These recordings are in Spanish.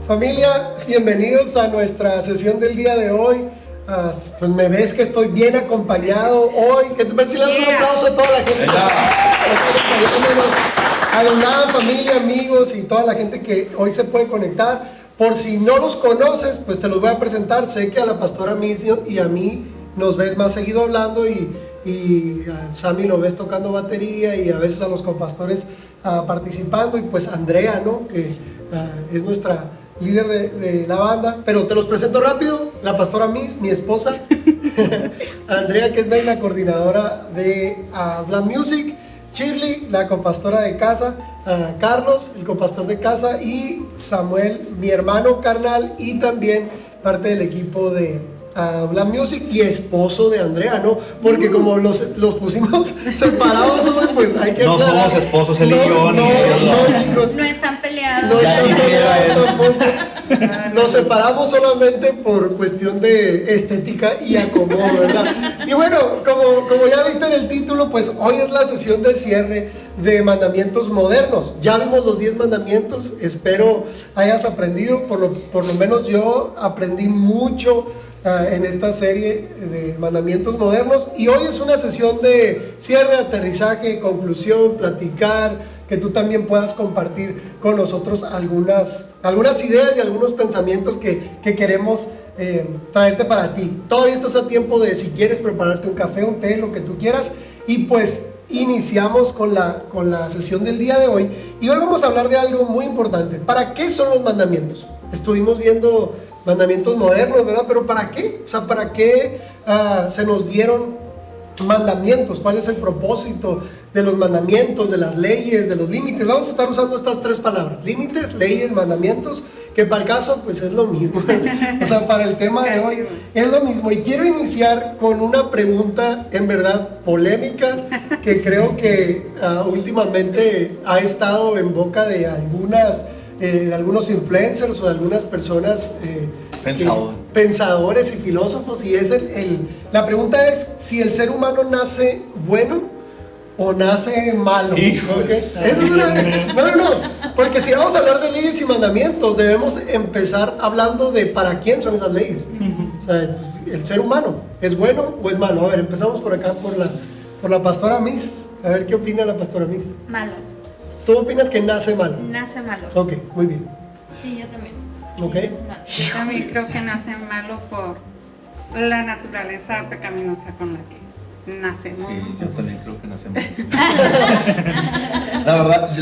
Familia, bienvenidos a nuestra sesión del día de hoy. Pues me ves que estoy bien acompañado hoy. ¿Qué te parece si le das un aplauso a toda la gente? A la familia, amigos y toda la gente que hoy se puede conectar. Por si no los conoces, pues te los voy a presentar. Sé que a la pastora Misio y a mí nos ves más seguido hablando y a Sammy lo ves tocando batería y a veces a los compastores participando, y pues Andrea, ¿no? Que es nuestra líder de la banda, pero te los presento rápido. La pastora Miss, mi esposa, Andrea, que es la coordinadora de Black Music, Shirley, la compastora de casa, Carlos, el compastor de casa, y Samuel, mi hermano carnal y también parte del equipo de Black Music y esposo de Andrea, ¿no? Porque como los pusimos separados hoy, pues hay que no aclarar. Somos esposos, él y yo. No, chicos. No están peleados. No están peleados tampoco. Nos separamos solamente por cuestión de estética y acomodo, ¿verdad? Y bueno, como ya viste en el título, pues hoy es la sesión de cierre de mandamientos modernos. Ya vimos los 10 mandamientos, espero hayas aprendido, por lo menos yo aprendí mucho en esta serie de mandamientos modernos, y hoy es una sesión de cierre, aterrizaje, conclusión, platicar, que tú también puedas compartir con nosotros algunas ideas y algunos pensamientos que queremos traerte para ti. Todavía estás a tiempo de, si quieres, prepararte un café, un té, lo que tú quieras, y pues iniciamos con la sesión del día de hoy. Y hoy vamos a hablar de algo muy importante. ¿Para qué son los mandamientos? Estuvimos viendo mandamientos modernos, ¿verdad? Pero ¿para qué? O sea, ¿para qué se nos dieron mandamientos? ¿Cuál es el propósito de los mandamientos, de las leyes, de los límites? Vamos a estar usando estas tres palabras: límites, leyes, mandamientos, que para el caso pues es lo mismo. O sea, para el tema de hoy es lo mismo. Y quiero iniciar con una pregunta en verdad polémica, que creo que últimamente ha estado en boca de algunos influencers o de algunas personas pensadores y filósofos, y es la pregunta es si el ser humano nace bueno o nace malo. ¿Okay? Eso es no, porque si vamos a hablar de leyes y mandamientos, debemos empezar hablando de para quién son esas leyes. O sea, el ser humano, ¿es bueno o es malo? A ver, empezamos por acá, por la pastora Miss. A ver, ¿qué opina la pastora Miss? Malo. ¿Tú opinas que nace malo? Nace malo. Ok, muy bien. Sí, yo también. Ok. Yo también creo que nace malo por la naturaleza pecaminosa con la que nacemos. Sí, yo también creo que nace malo.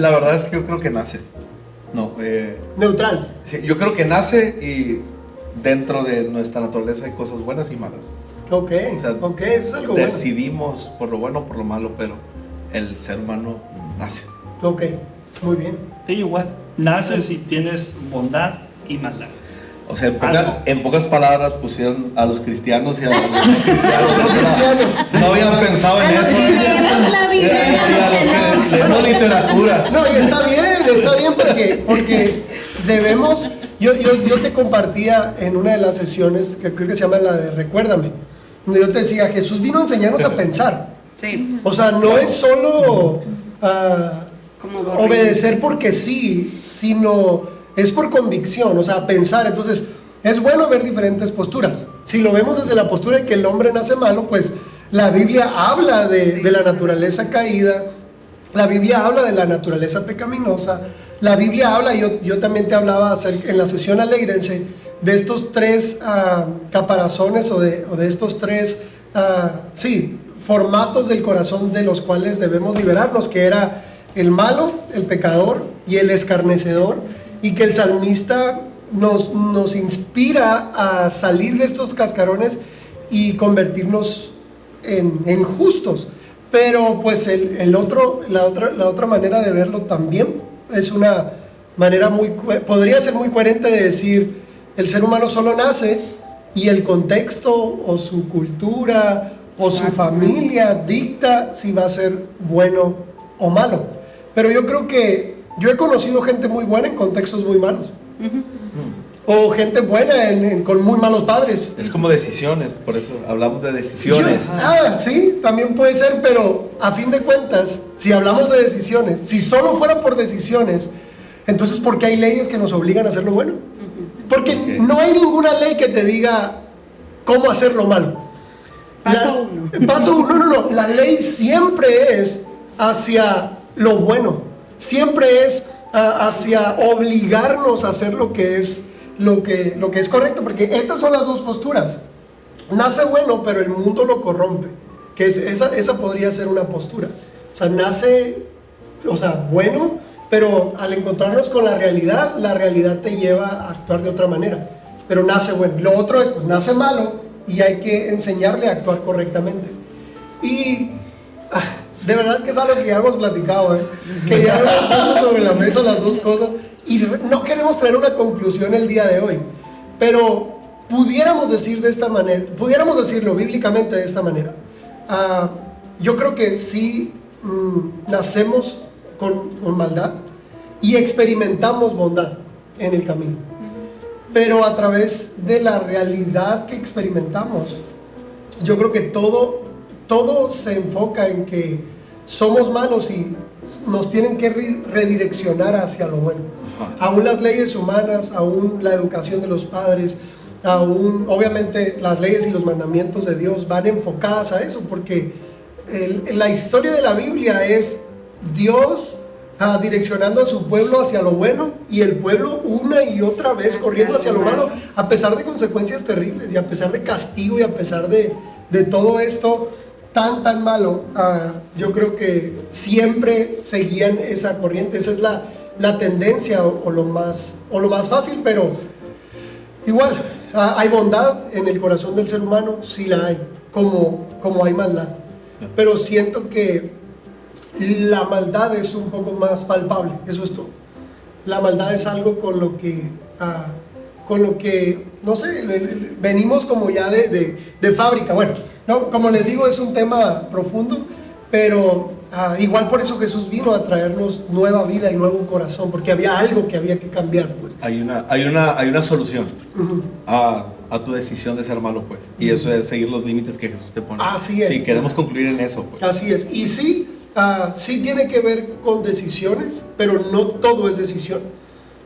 La verdad es que yo creo que nace. Neutral. Sí, yo creo que nace, y dentro de nuestra naturaleza hay cosas buenas y malas. Ok, O sea, eso es algo bueno. Decidimos por lo bueno o por lo malo, pero el ser humano nace. Ok, muy bien. Sí, igual. Naces y tienes bondad y maldad. O sea, en pocas palabras pusieron a los cristianos y a los cristianos. No habían pensado en eso. Leemos la Biblia. Leemos literatura. No, y está bien porque debemos. Yo te compartía en una de las sesiones, que creo que se llama la de Recuérdame, donde yo te decía, Jesús vino a enseñarnos a pensar. Sí. O sea, no es solo obedecer porque sí, sino es por convicción, o sea, pensar. Entonces, es bueno ver diferentes posturas. Si lo vemos desde la postura de que el hombre nace malo, pues la Biblia habla de la naturaleza caída, la Biblia habla de la naturaleza pecaminosa, la Biblia habla, yo también te hablaba en la sesión alegrense, de estos tres caparazones o de estos tres, formatos del corazón de los cuales debemos liberarnos, que era el malo, el pecador y el escarnecedor, y que el salmista nos inspira a salir de estos cascarones y convertirnos en justos. Pero pues la otra manera de verlo también es una manera podría ser muy coherente de decir: el ser humano solo nace y el contexto o su cultura o su familia dicta si va a ser bueno o malo. Pero yo creo que yo he conocido gente muy buena en contextos muy malos. O gente buena con muy malos padres. Es como decisiones, por eso hablamos de decisiones. Sí, también puede ser, pero a fin de cuentas, si hablamos de decisiones, si solo fuera por decisiones, entonces ¿por qué hay leyes que nos obligan a hacer lo bueno? Porque Ok. no hay ninguna ley que te diga cómo hacer lo malo. Paso uno. Paso uno, no. La ley siempre es hacia lo bueno. Siempre es hacia obligarnos a hacer lo que es correcto. Porque estas son las dos posturas. Nace bueno, pero el mundo lo corrompe. Que esa podría ser una postura. O sea, nace, bueno, pero al encontrarnos con la realidad te lleva a actuar de otra manera. Pero nace bueno. Lo otro es, pues nace malo y hay que enseñarle a actuar correctamente. Y de verdad que es algo que ya hemos platicado, que ya hemos puesto sobre la mesa las dos cosas y no queremos traer una conclusión el día de hoy, pero pudiéramos decir de esta manera, pudiéramos decirlo bíblicamente de esta manera. Yo creo que sí nacemos con maldad y experimentamos bondad en el camino, pero a través de la realidad que experimentamos, yo creo que todo se enfoca en que somos malos y nos tienen que redireccionar hacia lo bueno. Aún las leyes humanas, aún la educación de los padres, aún obviamente las leyes y los mandamientos de Dios van enfocadas a eso, porque la historia de la Biblia es Dios direccionando a su pueblo hacia lo bueno y el pueblo una y otra vez corriendo hacia lo malo, a pesar de consecuencias terribles y a pesar de castigo y a pesar de todo esto tan malo. Yo creo que siempre seguían esa corriente. Esa es la tendencia o lo más fácil, pero igual hay bondad en el corazón del ser humano, sí la hay, como hay maldad, pero siento que la maldad es un poco más palpable. Eso es todo. La maldad es algo con lo que no sé, venimos como ya de fábrica. Bueno, no, como les digo, es un tema profundo, pero igual por eso Jesús vino a traernos nueva vida y nuevo corazón, porque había algo que había que cambiar, pues. Hay una solución Uh-huh. a tu decisión de ser malo, pues. Y eso es seguir los límites que Jesús te pone. Así es. Si queremos concluir en eso, pues. Así es. Y sí, sí tiene que ver con decisiones, pero no todo es decisión,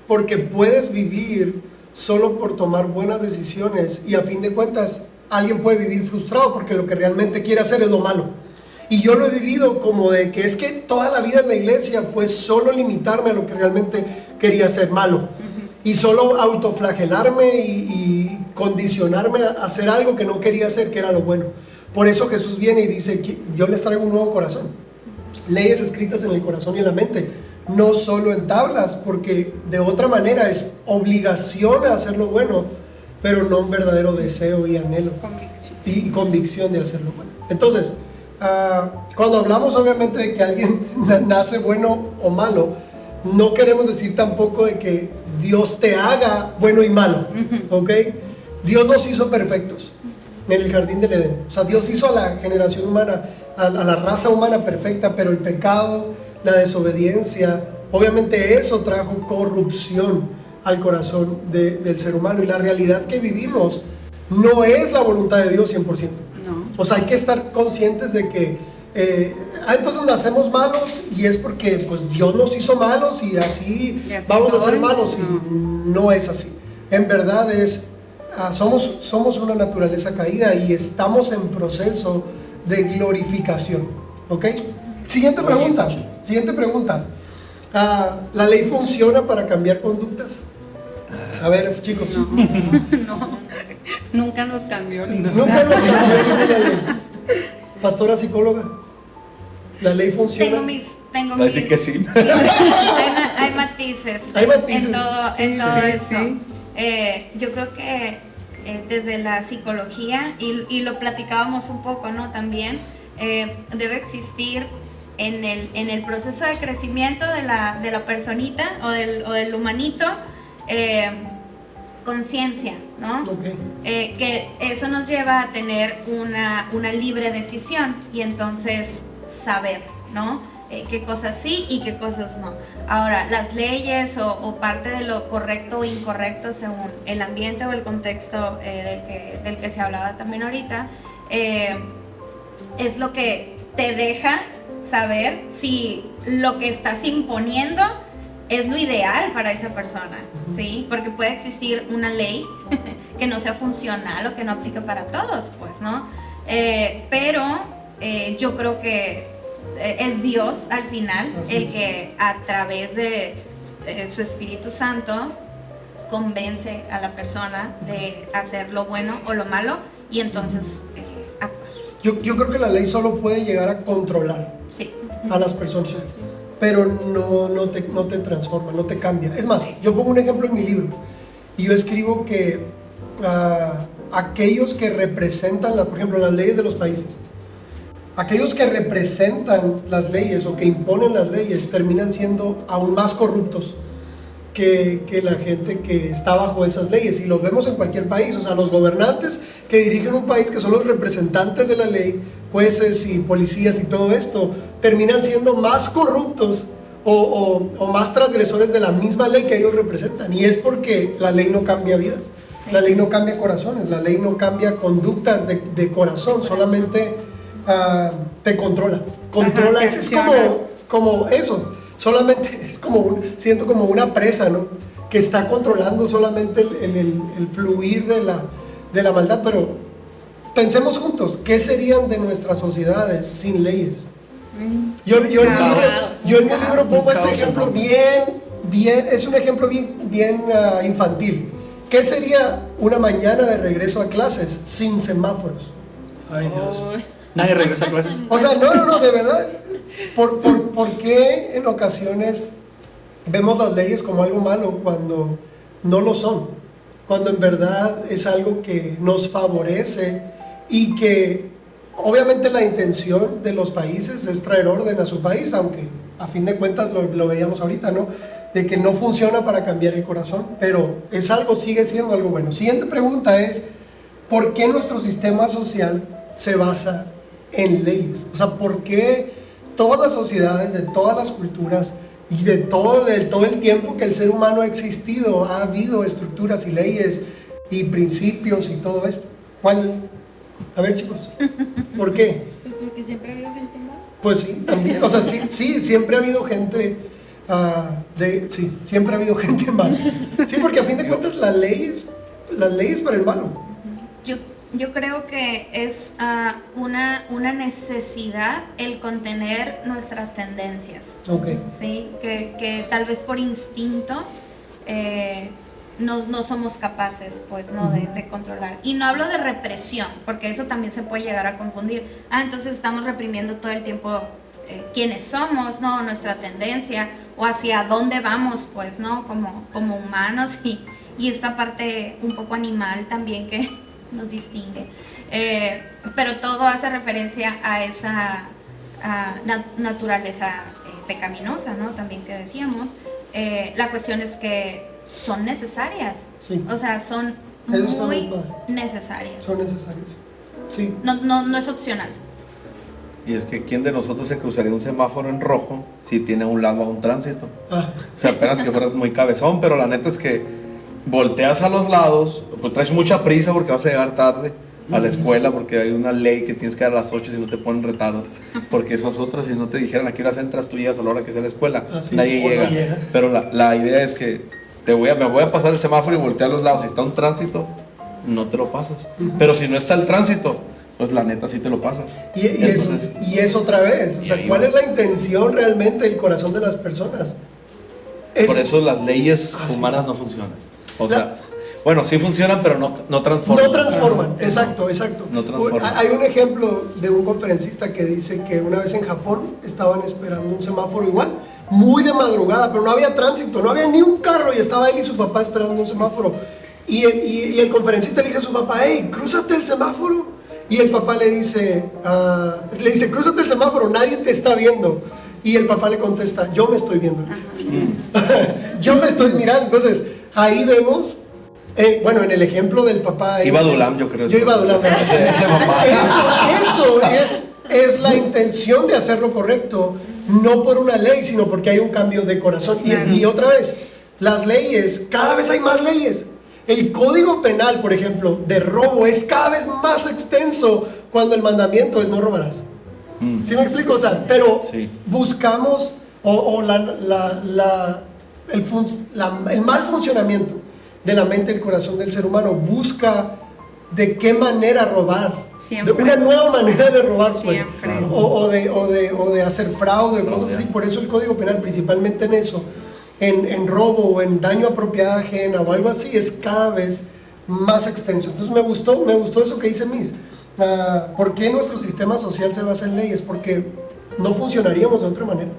porque puedes vivir solo por tomar buenas decisiones y a fin de cuentas alguien puede vivir frustrado porque lo que realmente quiere hacer es lo malo. Y yo lo he vivido como de que es que toda la vida en la iglesia fue solo limitarme a lo que realmente quería hacer malo, y solo autoflagelarme y condicionarme a hacer algo que no quería hacer, que era lo bueno. Por eso Jesús viene y dice que yo les traigo un nuevo corazón, leyes escritas en el corazón y en la mente, no solo en tablas, porque de otra manera es obligación a hacer lo bueno, pero no un verdadero deseo y anhelo y convicción de hacer lo bueno. Entonces, cuando hablamos obviamente de que alguien nace bueno o malo, no queremos decir tampoco de que Dios te haga bueno y malo, ¿ok? Dios nos hizo perfectos en el jardín del Edén. O sea, Dios hizo a la generación humana, a la raza humana perfecta, pero el pecado, la desobediencia, obviamente eso trajo corrupción al corazón del ser humano, y la realidad que vivimos no es la voluntad de Dios 100%. No. O sea, hay que estar conscientes de que entonces nacemos malos y es porque pues Dios nos hizo malos y así vamos a ser malos, y no es así. En verdad es somos una naturaleza caída y estamos en proceso de glorificación, ¿ok? Siguiente pregunta. ¿La ley funciona para cambiar conductas? A ver, chicos. No, nunca nos cambió. Nunca nos cambió ninguna ley. Pastora psicóloga, ¿la ley funciona? Tengo Va a decir que sí. Hay matices. Hay matices. En todo eso. Sí. Yo creo que desde la psicología, y lo platicábamos un poco, ¿no? También debe existir en el proceso de crecimiento de la personita o del humanito, conciencia, ¿no? Okay. Que eso nos lleva a tener una libre decisión y entonces saber, ¿no? Qué cosas sí y qué cosas no. Ahora, las leyes o parte de lo correcto o incorrecto según el ambiente o el contexto del que se hablaba también ahorita, es lo que te deja saber si lo que estás imponiendo es lo ideal para esa persona, ¿sí? Porque puede existir una ley que no sea funcional o que no aplique para todos, pues, ¿no? Pero yo creo que es Dios al final el que a través de su Espíritu Santo convence a la persona de hacer lo bueno o lo malo y entonces actuar. Yo creo que la ley solo puede llegar a controlar Sí. a las personas, pero no te transforma, no te cambia. Es más, yo pongo un ejemplo en mi libro y yo escribo que aquellos que representan, por ejemplo, las leyes de los países, aquellos que representan las leyes o que imponen las leyes terminan siendo aún más corruptos que la gente que está bajo esas leyes, y los vemos en cualquier país. O sea, los gobernantes que dirigen un país, que son los representantes de la ley, jueces y policías y todo esto, terminan siendo más corruptos o más transgresores de la misma ley que ellos representan, y es porque la ley no cambia vidas, la ley no cambia corazones, la ley no cambia conductas de corazón, solamente te controla, es como eso. Solamente es siento como una presa, ¿no? Que está controlando solamente el fluir de la maldad. Pero pensemos juntos, ¿qué serían de nuestras sociedades sin leyes? Yo en mi libro pongo este ejemplo bien, es un ejemplo bien infantil. ¿Qué sería una mañana de regreso a clases sin semáforos? Ay, Dios. Nadie regresa a clases. O sea, no, de verdad. ¿Por qué en ocasiones vemos las leyes como algo malo cuando no lo son? Cuando en verdad es algo que nos favorece y que obviamente la intención de los países es traer orden a su país, aunque a fin de cuentas lo veíamos ahorita, ¿no? De que no funciona para cambiar el corazón, pero sigue siendo algo bueno. Siguiente pregunta es, ¿por qué nuestro sistema social se basa en leyes? O sea, ¿por qué todas las sociedades, de todas las culturas y de todo el tiempo que el ser humano ha existido, ha habido estructuras y leyes y principios y todo esto? A ver, chicos, ¿por qué? Pues porque siempre ha habido gente mala. Pues sí, también, o sea, sí, siempre ha habido gente siempre ha habido gente mala. Sí, porque a fin de cuentas la ley es para el malo. Yo creo que es una necesidad el contener nuestras tendencias. Okay. ¿Sí? Que tal vez por instinto no somos capaces, pues, ¿no? de controlar. Y no hablo de represión, porque eso también se puede llegar a confundir. Entonces estamos reprimiendo todo el tiempo quiénes somos, ¿no? Nuestra tendencia, o hacia dónde vamos, pues, ¿no? Como humanos y esta parte un poco animal también que nos distingue, pero todo hace referencia a esa naturaleza pecaminosa, ¿no? También que decíamos. La cuestión es que son necesarias, sí. O sea, son muy necesarias. Son necesarias, sí. No es opcional. Y es que ¿quién de nosotros se cruzaría un semáforo en rojo si tiene a un lado a un tránsito? O sea, apenas que fueras muy cabezón, pero la neta es que volteas a los lados, pues traes mucha prisa porque vas a llegar tarde a la escuela, porque hay una ley que tienes que ir a las 8 si no te ponen retardo, porque esas otras, si no te dijeran a qué horas entras, tú llegas a la hora que sea la escuela, nadie llega. Pero la idea es que me voy a pasar el semáforo y voltear a los lados. Si está un tránsito, no te lo pasas, pero si no está el tránsito, pues la neta sí te lo pasas. Y es otra vez, o sea, ¿cuál es la intención realmente del corazón de las personas? Por eso las leyes humanas no funcionan. O sea, bueno, sí funcionan, pero no transforman. No transforman, exacto. No transforman. Hay un ejemplo de un conferencista que dice que una vez en Japón estaban esperando un semáforo igual, muy de madrugada, pero no había tránsito, no había ni un carro, y estaba él y su papá esperando un semáforo. Y el conferencista le dice a su papá, hey, crúzate el semáforo. Y el papá le dice, crúzate el semáforo, nadie te está viendo. Y el papá le contesta, yo me estoy viendo. Yo me estoy mirando. Entonces, ahí vemos, bueno, en el ejemplo del papá. Iba a Dulam, yo creo. Yo iba a Dulam. Ese papá. Eso es la intención de hacer lo correcto, no por una ley, sino porque hay un cambio de corazón. Y otra vez, las leyes, cada vez hay más leyes. El código penal, por ejemplo, de robo es cada vez más extenso cuando el mandamiento es no robarás. ¿Sí me explico? O sea, pero buscamos, o el mal funcionamiento de la mente y el corazón del ser humano busca de qué manera robar, Siempre. de una nueva manera de robar, pues, Siempre. o de hacer fraude, cosas así. Por eso el Código Penal, principalmente en eso, en robo o en daño a propiedad ajena o algo así, es cada vez más extenso. Entonces me gustó eso que dice Miss. ¿Por qué nuestro sistema social se basa en leyes? Porque no funcionaríamos de otra manera.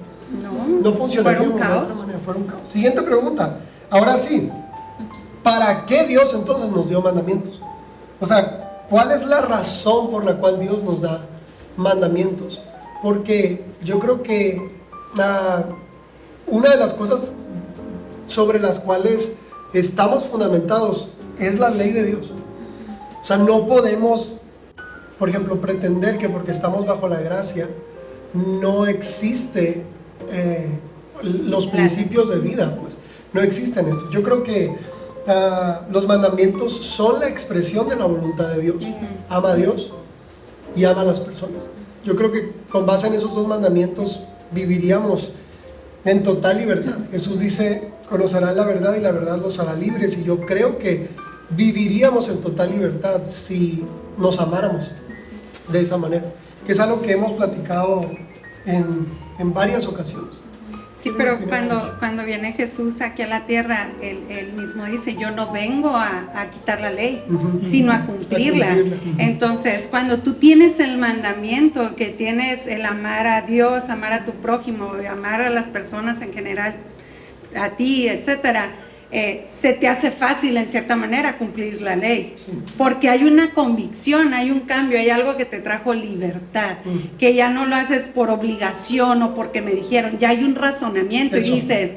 No funcionaríamos de otra manera, fuera un caos. Siguiente pregunta. Ahora sí, ¿para qué Dios entonces nos dio mandamientos? O sea, ¿cuál es la razón por la cual Dios nos da mandamientos? Porque yo creo que una de las cosas sobre las cuales estamos fundamentados es la ley de Dios. O sea, no podemos, por ejemplo, pretender que porque estamos bajo la gracia no existe los principios de vida, pues no existen eso. Yo creo que los mandamientos son la expresión de la voluntad de Dios. Ama a Dios y ama a las personas. Yo creo que con base en esos dos mandamientos viviríamos en total libertad. Jesús dice: conocerán la verdad y la verdad los hará libres. Y yo creo que viviríamos en total libertad si nos amáramos de esa manera, que es algo que hemos platicado en varias ocasiones. Sí, pero cuando viene Jesús aquí a la tierra, él mismo dice: yo no vengo a quitar la ley, sino a cumplirla. Entonces, cuando tú tienes el mandamiento, que tienes el amar a Dios, amar a tu prójimo, amar a las personas en general, a ti, etcétera, se te hace fácil en cierta manera cumplir la ley, porque hay una convicción, hay un cambio, hay algo que te trajo libertad, que ya no lo haces por obligación o porque me dijeron, ya hay un razonamiento. Eso. Y dices: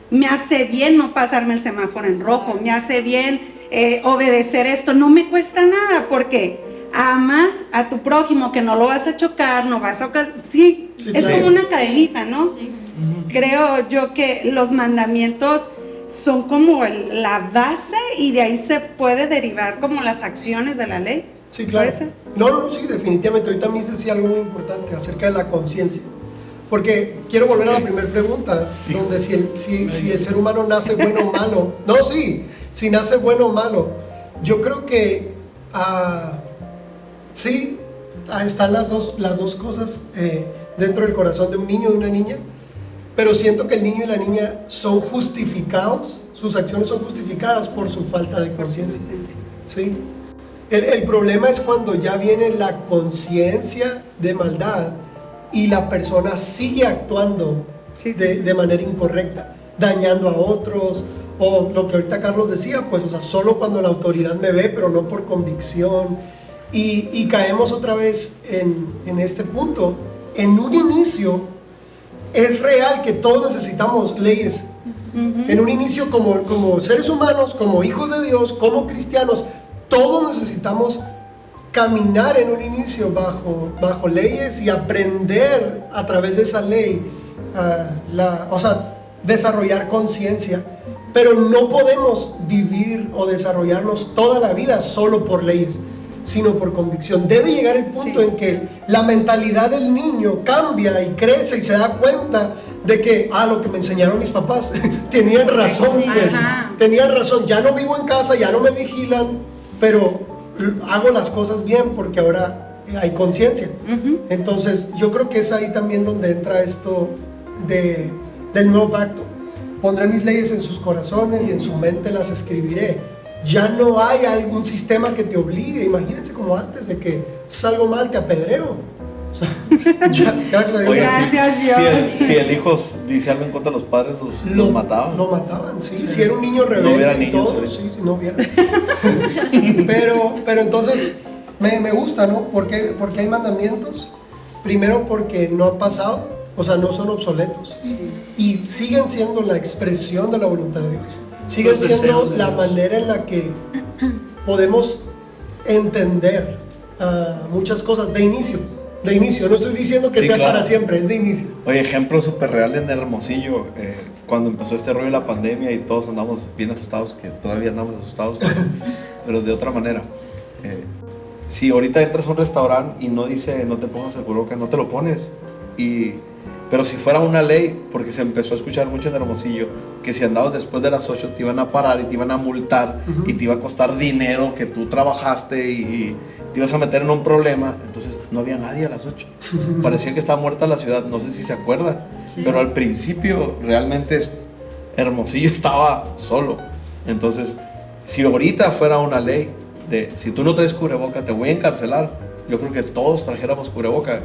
me hace bien no pasarme el semáforo en rojo, me hace bien obedecer esto, no me cuesta nada, porque amas a tu prójimo, que no lo vas a chocar, no vas a... Sí, es como una cadenita, ¿no? Sí. Creo yo que los mandamientos son como la base, y de ahí se puede derivar como las acciones de la ley. Sí, claro. No, sí, definitivamente. Ahorita me decía algo muy importante acerca de la conciencia, porque quiero volver a la primera pregunta, donde si el ser humano nace bueno o malo. No, sí, si nace bueno o malo. Yo creo que sí, están las dos cosas dentro del corazón de un niño y de una niña. Pero siento que el niño y la niña son justificados, sus acciones son justificadas por su falta de conciencia. ¿Sí? El problema es cuando ya viene la conciencia de maldad y la persona sigue actuando de manera incorrecta, dañando a otros, o lo que ahorita Carlos decía, pues, o sea, solo cuando la autoridad me ve, pero no por convicción. Y caemos otra vez en este punto. En un inicio, es real que todos necesitamos leyes. En un inicio, como seres humanos, como hijos de Dios, como cristianos, todos necesitamos caminar en un inicio bajo leyes y aprender a través de esa ley, desarrollar conciencia. Pero no podemos vivir o desarrollarnos toda la vida solo por leyes, sino por convicción. Debe llegar el punto en que la mentalidad del niño cambia y crece y se da cuenta de que, lo que me enseñaron mis papás, tenían razón, pues, tenían razón, ya no vivo en casa, ya no me vigilan, pero hago las cosas bien porque ahora hay conciencia. Entonces, yo creo que es ahí también donde entra esto del nuevo pacto. Pondré mis leyes en sus corazones y en su mente las escribiré. Ya no hay algún sistema que te obligue. Imagínense como antes, de que es algo mal, te apedreo. O sea, gracias a Dios. Oye, Gracias, Dios. Si el hijo dice algo en contra de los padres, los mataban. Lo mataban, sí. Si era un niño rebelde, no hubiera niños, todo, sí, si no hubiera. pero entonces me gusta, ¿no? Porque hay mandamientos. Primero porque no han pasado, o sea, no son obsoletos. Y siguen siendo la expresión de la voluntad de Dios. Siguen siendo la manera en la que podemos entender muchas cosas de inicio. No estoy diciendo que sea para siempre, es de inicio. Oye, ejemplo súper real en Hermosillo, cuando empezó este rollo de la pandemia y todos andamos bien asustados, que todavía andamos asustados, pero de otra manera. Si ahorita entras a un restaurante y no dice no te pongas el cubrebocas, no te lo pones. Pero si fuera una ley, porque se empezó a escuchar mucho en Hermosillo, que si andabas después de las 8 te iban a parar y te iban a multar y te iba a costar dinero que tú trabajaste y te ibas a meter en un problema. Entonces no había nadie a las 8. Parecía que estaba muerta la ciudad, no sé si se acuerdan. Pero al principio realmente Hermosillo estaba solo. Entonces, si ahorita fuera una ley de si tú no traes cubreboca te voy a encarcelar, yo creo que todos trajéramos cubreboca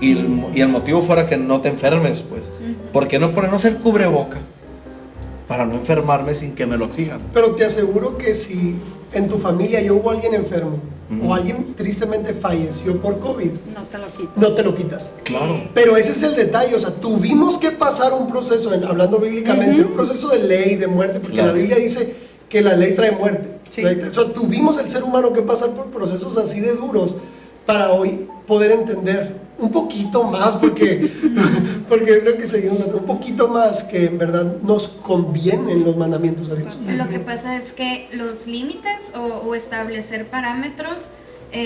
y el motivo fuera que no te enfermes, pues. ¿Por qué no ponernos el cubreboca? Para no enfermarme sin que me lo exijan. Pero te aseguro que si en tu familia ya hubo alguien enfermo o alguien tristemente falleció por COVID, no te lo quitas. No te lo quitas. Claro. Pero ese es el detalle, o sea, tuvimos que pasar un proceso, hablando bíblicamente, un proceso de ley, de muerte, porque la Biblia dice que la ley trae muerte. Sí. O sea, tuvimos el ser humano que pasar por procesos así de duros para hoy poder entender un poquito más, porque creo que seguimos un poquito más que en verdad nos convienen los mandamientos de Dios. Lo que pasa es que los límites o establecer parámetros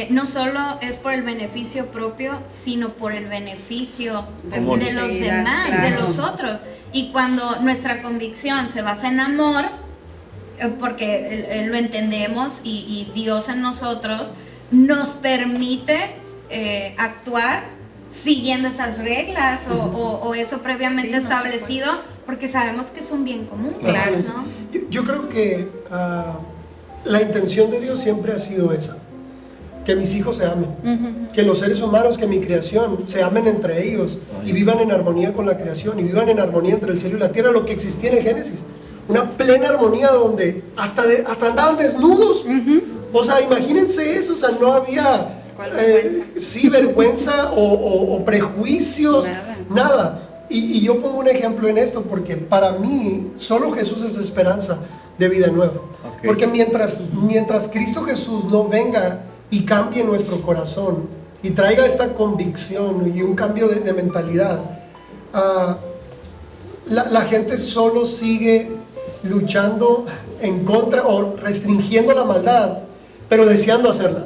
no solo es por el beneficio propio, sino por el beneficio de los demás, de los otros. Y cuando nuestra convicción se basa en amor, porque lo entendemos y Dios en nosotros nos permite actuar siguiendo esas reglas o eso previamente establecido, porque sabemos que es un bien común. Claro, ¿no? Yo creo que la intención de Dios siempre ha sido esa, que mis hijos se amen, que los seres humanos, que mi creación se amen entre ellos y vivan en armonía con la creación y vivan en armonía entre el cielo y la tierra, lo que existía en el Génesis, una plena armonía donde hasta andaban desnudos. O sea, imagínense eso, o sea, no había vergüenza o prejuicios, nada. Y yo pongo un ejemplo en esto porque para mí solo Jesús es esperanza de vida nueva. Porque mientras Cristo Jesús no venga y cambie nuestro corazón y traiga esta convicción y un cambio de mentalidad, la gente solo sigue luchando en contra o restringiendo la maldad, pero deseando hacerla,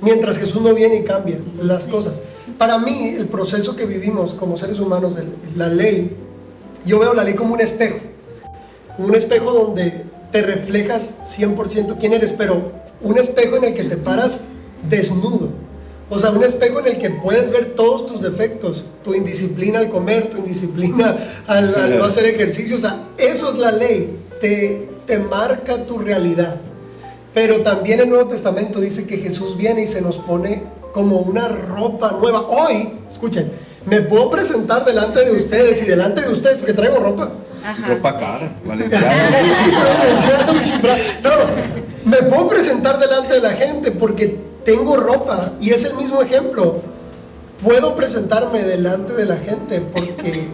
mientras Jesús no viene y cambia las cosas. Para mí, el proceso que vivimos como seres humanos, la ley, yo veo la ley como un espejo donde te reflejas 100% quién eres, pero un espejo en el que te paras desnudo. O sea, un espejo en el que puedes ver todos tus defectos, tu indisciplina al comer, tu indisciplina al no hacer ejercicio. O sea, eso es la ley, te marca tu realidad. Pero también el Nuevo Testamento dice que Jesús viene y se nos pone como una ropa nueva. Hoy, escuchen, me puedo presentar delante de ustedes y delante de ustedes porque traigo ropa. Ropa cara, Valenciaga. No, me puedo presentar delante de la gente porque tengo ropa, y es el mismo ejemplo. Puedo presentarme delante de la gente porque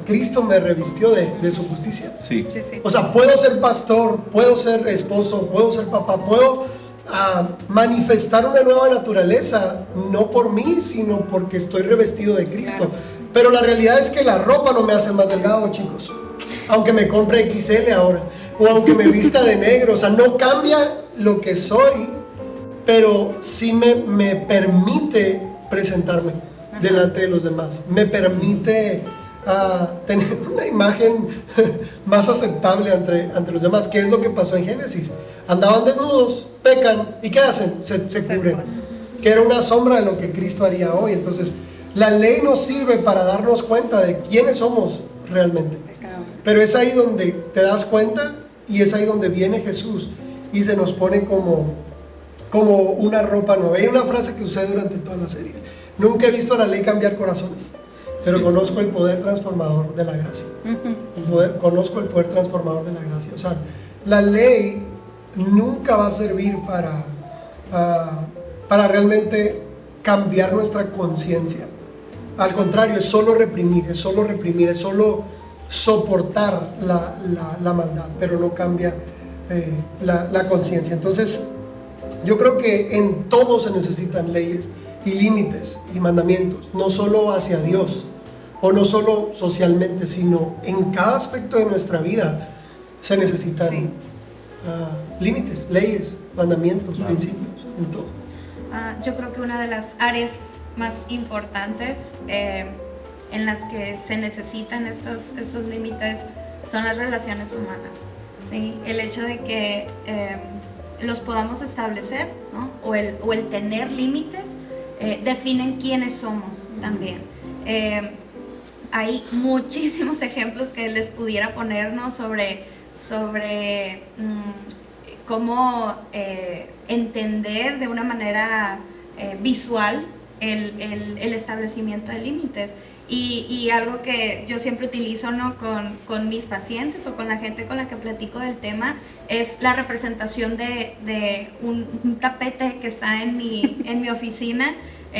Cristo me revistió de su justicia. Sí. O sea, puedo ser pastor, puedo ser esposo, puedo ser papá, puedo manifestar una nueva naturaleza, no por mí, sino porque estoy revestido de Cristo. Claro. Pero la realidad es que la ropa no me hace más delgado, chicos. Aunque me compre XL ahora, o aunque me vista de negro, o sea, no cambia lo que soy, pero sí me permite presentarme delante de los demás. Me permite tener una imagen más aceptable ante los demás. ¿Qué es lo que pasó en Génesis? Andaban desnudos, pecan, ¿y qué hacen? Se cubren. Que era una sombra de lo que Cristo haría hoy. Entonces, la ley nos sirve para darnos cuenta de quiénes somos realmente. Pero es ahí donde te das cuenta, y es ahí donde viene Jesús y se nos pone como una ropa nueva. Hay una frase que usé durante toda la serie: nunca he visto a la ley cambiar corazones, pero conozco el poder transformador de la gracia. Conozco el poder transformador de la gracia. O sea, la ley nunca va a servir para realmente cambiar nuestra conciencia. Al contrario, es solo reprimir, es solo soportar la maldad, pero no cambia la conciencia. Entonces, yo creo que en todo se necesitan leyes y límites y mandamientos, no solo hacia Dios o no solo socialmente, sino en cada aspecto de nuestra vida se necesitan límites, leyes, mandamientos, principios, en todo. Yo creo que una de las áreas más importantes en las que se necesitan estos límites son las relaciones humanas, ¿sí? El hecho de que los podamos establecer, ¿no? o el tener límites definen quiénes somos también. Hay muchísimos ejemplos que les pudiera poner, ¿no? sobre cómo entender de una manera visual el establecimiento de límites. Y algo que yo siempre utilizo, ¿no? con mis pacientes o con la gente con la que platico del tema es la representación de un tapete que está en mi oficina,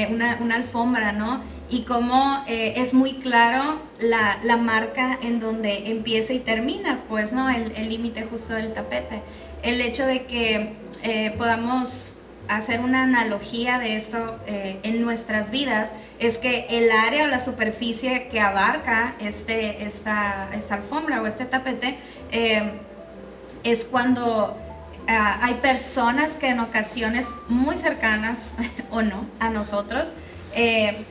una alfombra, ¿no? Y cómo es muy claro la marca en donde empieza y termina, pues, ¿no? El límite justo del tapete. El hecho de que podamos hacer una analogía de esto en nuestras vidas es que el área o la superficie que abarca esta alfombra o este tapete es cuando hay personas que en ocasiones muy cercanas o no a nosotros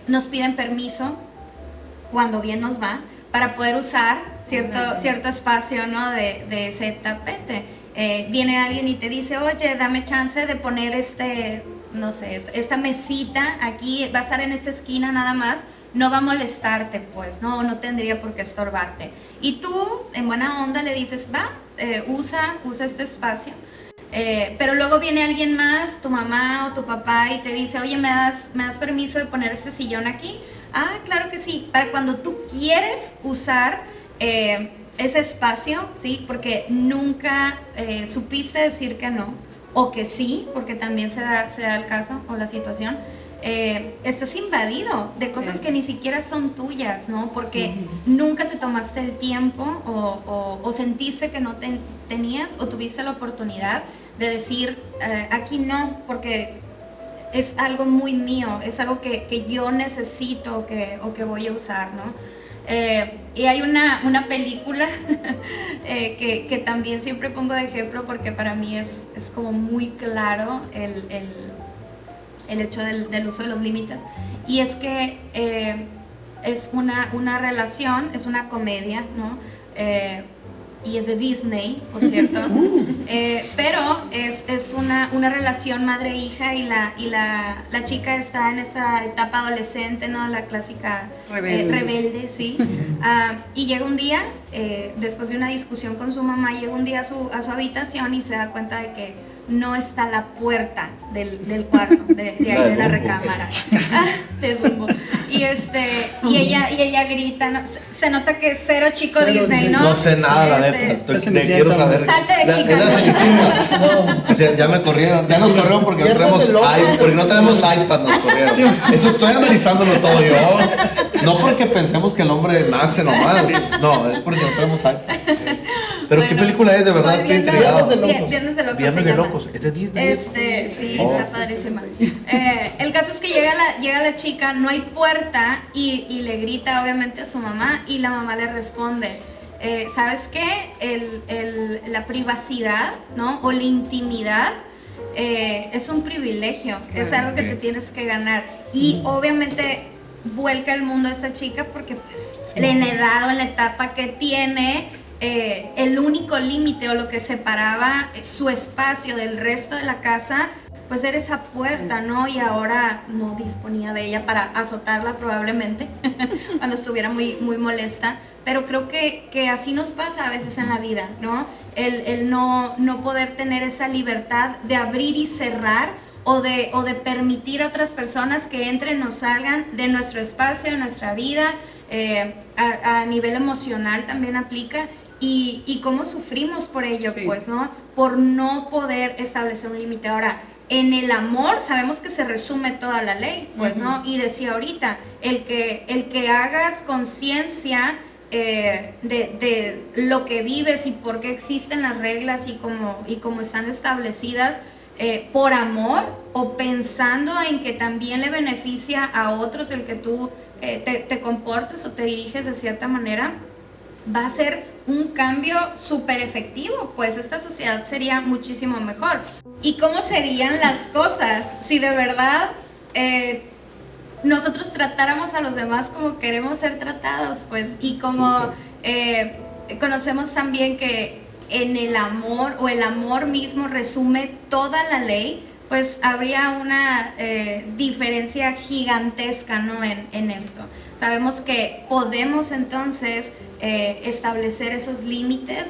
nos piden permiso cuando bien nos va para poder usar cierto espacio, ¿no? de ese tapete. Viene alguien y te dice, oye, dame chance de poner no sé, esta mesita aquí, va a estar en esta esquina nada más, no va a molestarte, pues, no tendría por qué estorbarte. Y tú, en buena onda, le dices, va, usa este espacio. Pero luego viene alguien más, tu mamá o tu papá, y te dice, oye, ¿me das permiso de poner este sillón aquí? Ah, claro que sí, para cuando tú quieres usar ese espacio, ¿sí? Porque nunca supiste decir que no, o que sí, porque también se da el caso o la situación, estás invadido de cosas que ni siquiera son tuyas, ¿no? Porque nunca te tomaste el tiempo o sentiste que no tenías o tuviste la oportunidad de decir, aquí no, porque es algo muy mío, es algo que yo necesito o que voy a usar, ¿no? Y hay una película que también siempre pongo de ejemplo porque para mí es como muy claro el hecho del uso de los límites, y es que es una relación, es una comedia, ¿no? Y es de Disney, por cierto, pero es una relación madre-hija y la chica está en esta etapa adolescente, ¿no? La clásica rebelde, ¿sí? Y llega un día, después de una discusión con su mamá, llega un día a su habitación y se da cuenta de que no está la puerta del cuarto, de la recámara. De Dumbo. Y ella grita, ¿no? Se nota que es cero chico Disney, ¿no? No sé nada, la neta. Quiero saber. Salte de aquí, Es la Cenicienta. No. O sea, ya me corrieron. Ya nos corrieron porque no tenemos iPad, nos corrieron. Sí. Eso estoy analizándolo todo yo. No porque pensemos que el hombre nace nomás. No, es porque no tenemos iPad. Pero ¿qué película es? De verdad estoy intrigado. Viernes de Locos. Viernes de Locos. ¿Es de Disney? Sí, está padrísima. El caso es que llega la chica, no hay puerta, y le grita obviamente a su mamá, y la mamá le responde, ¿sabes qué? La privacidad, ¿no? O la intimidad es un privilegio, es algo que te tienes que ganar. Y obviamente vuelca el mundo a esta chica porque pues en la edad o en la etapa que tiene, el único límite o lo que separaba su espacio del resto de la casa, pues era esa puerta, ¿no? Y ahora no disponía de ella para azotarla probablemente cuando estuviera muy, muy molesta. Pero creo que así nos pasa a veces en la vida, ¿no? El no poder tener esa libertad de abrir y cerrar, o de permitir a otras personas que entren o salgan de nuestro espacio, de nuestra vida. A nivel emocional también aplica. Y cómo sufrimos por ello, sí. Pues, ¿no? Por no poder establecer un límite. Ahora, en el amor sabemos que se resume toda la ley, pues, ¿no? Y decía ahorita, el que hagas conciencia de lo que vives y por qué existen las reglas y cómo están establecidas, por amor o pensando en que también le beneficia a otros el que tú te comportes o te diriges de cierta manera, va a ser un cambio súper efectivo, pues esta sociedad sería muchísimo mejor. ¿Y cómo serían las cosas si de verdad nosotros tratáramos a los demás como queremos ser tratados, pues, y como conocemos también que en el amor, o el amor mismo resume toda la ley, pues habría una diferencia gigantesca, ¿no? en esto. Sabemos que podemos entonces establecer esos límites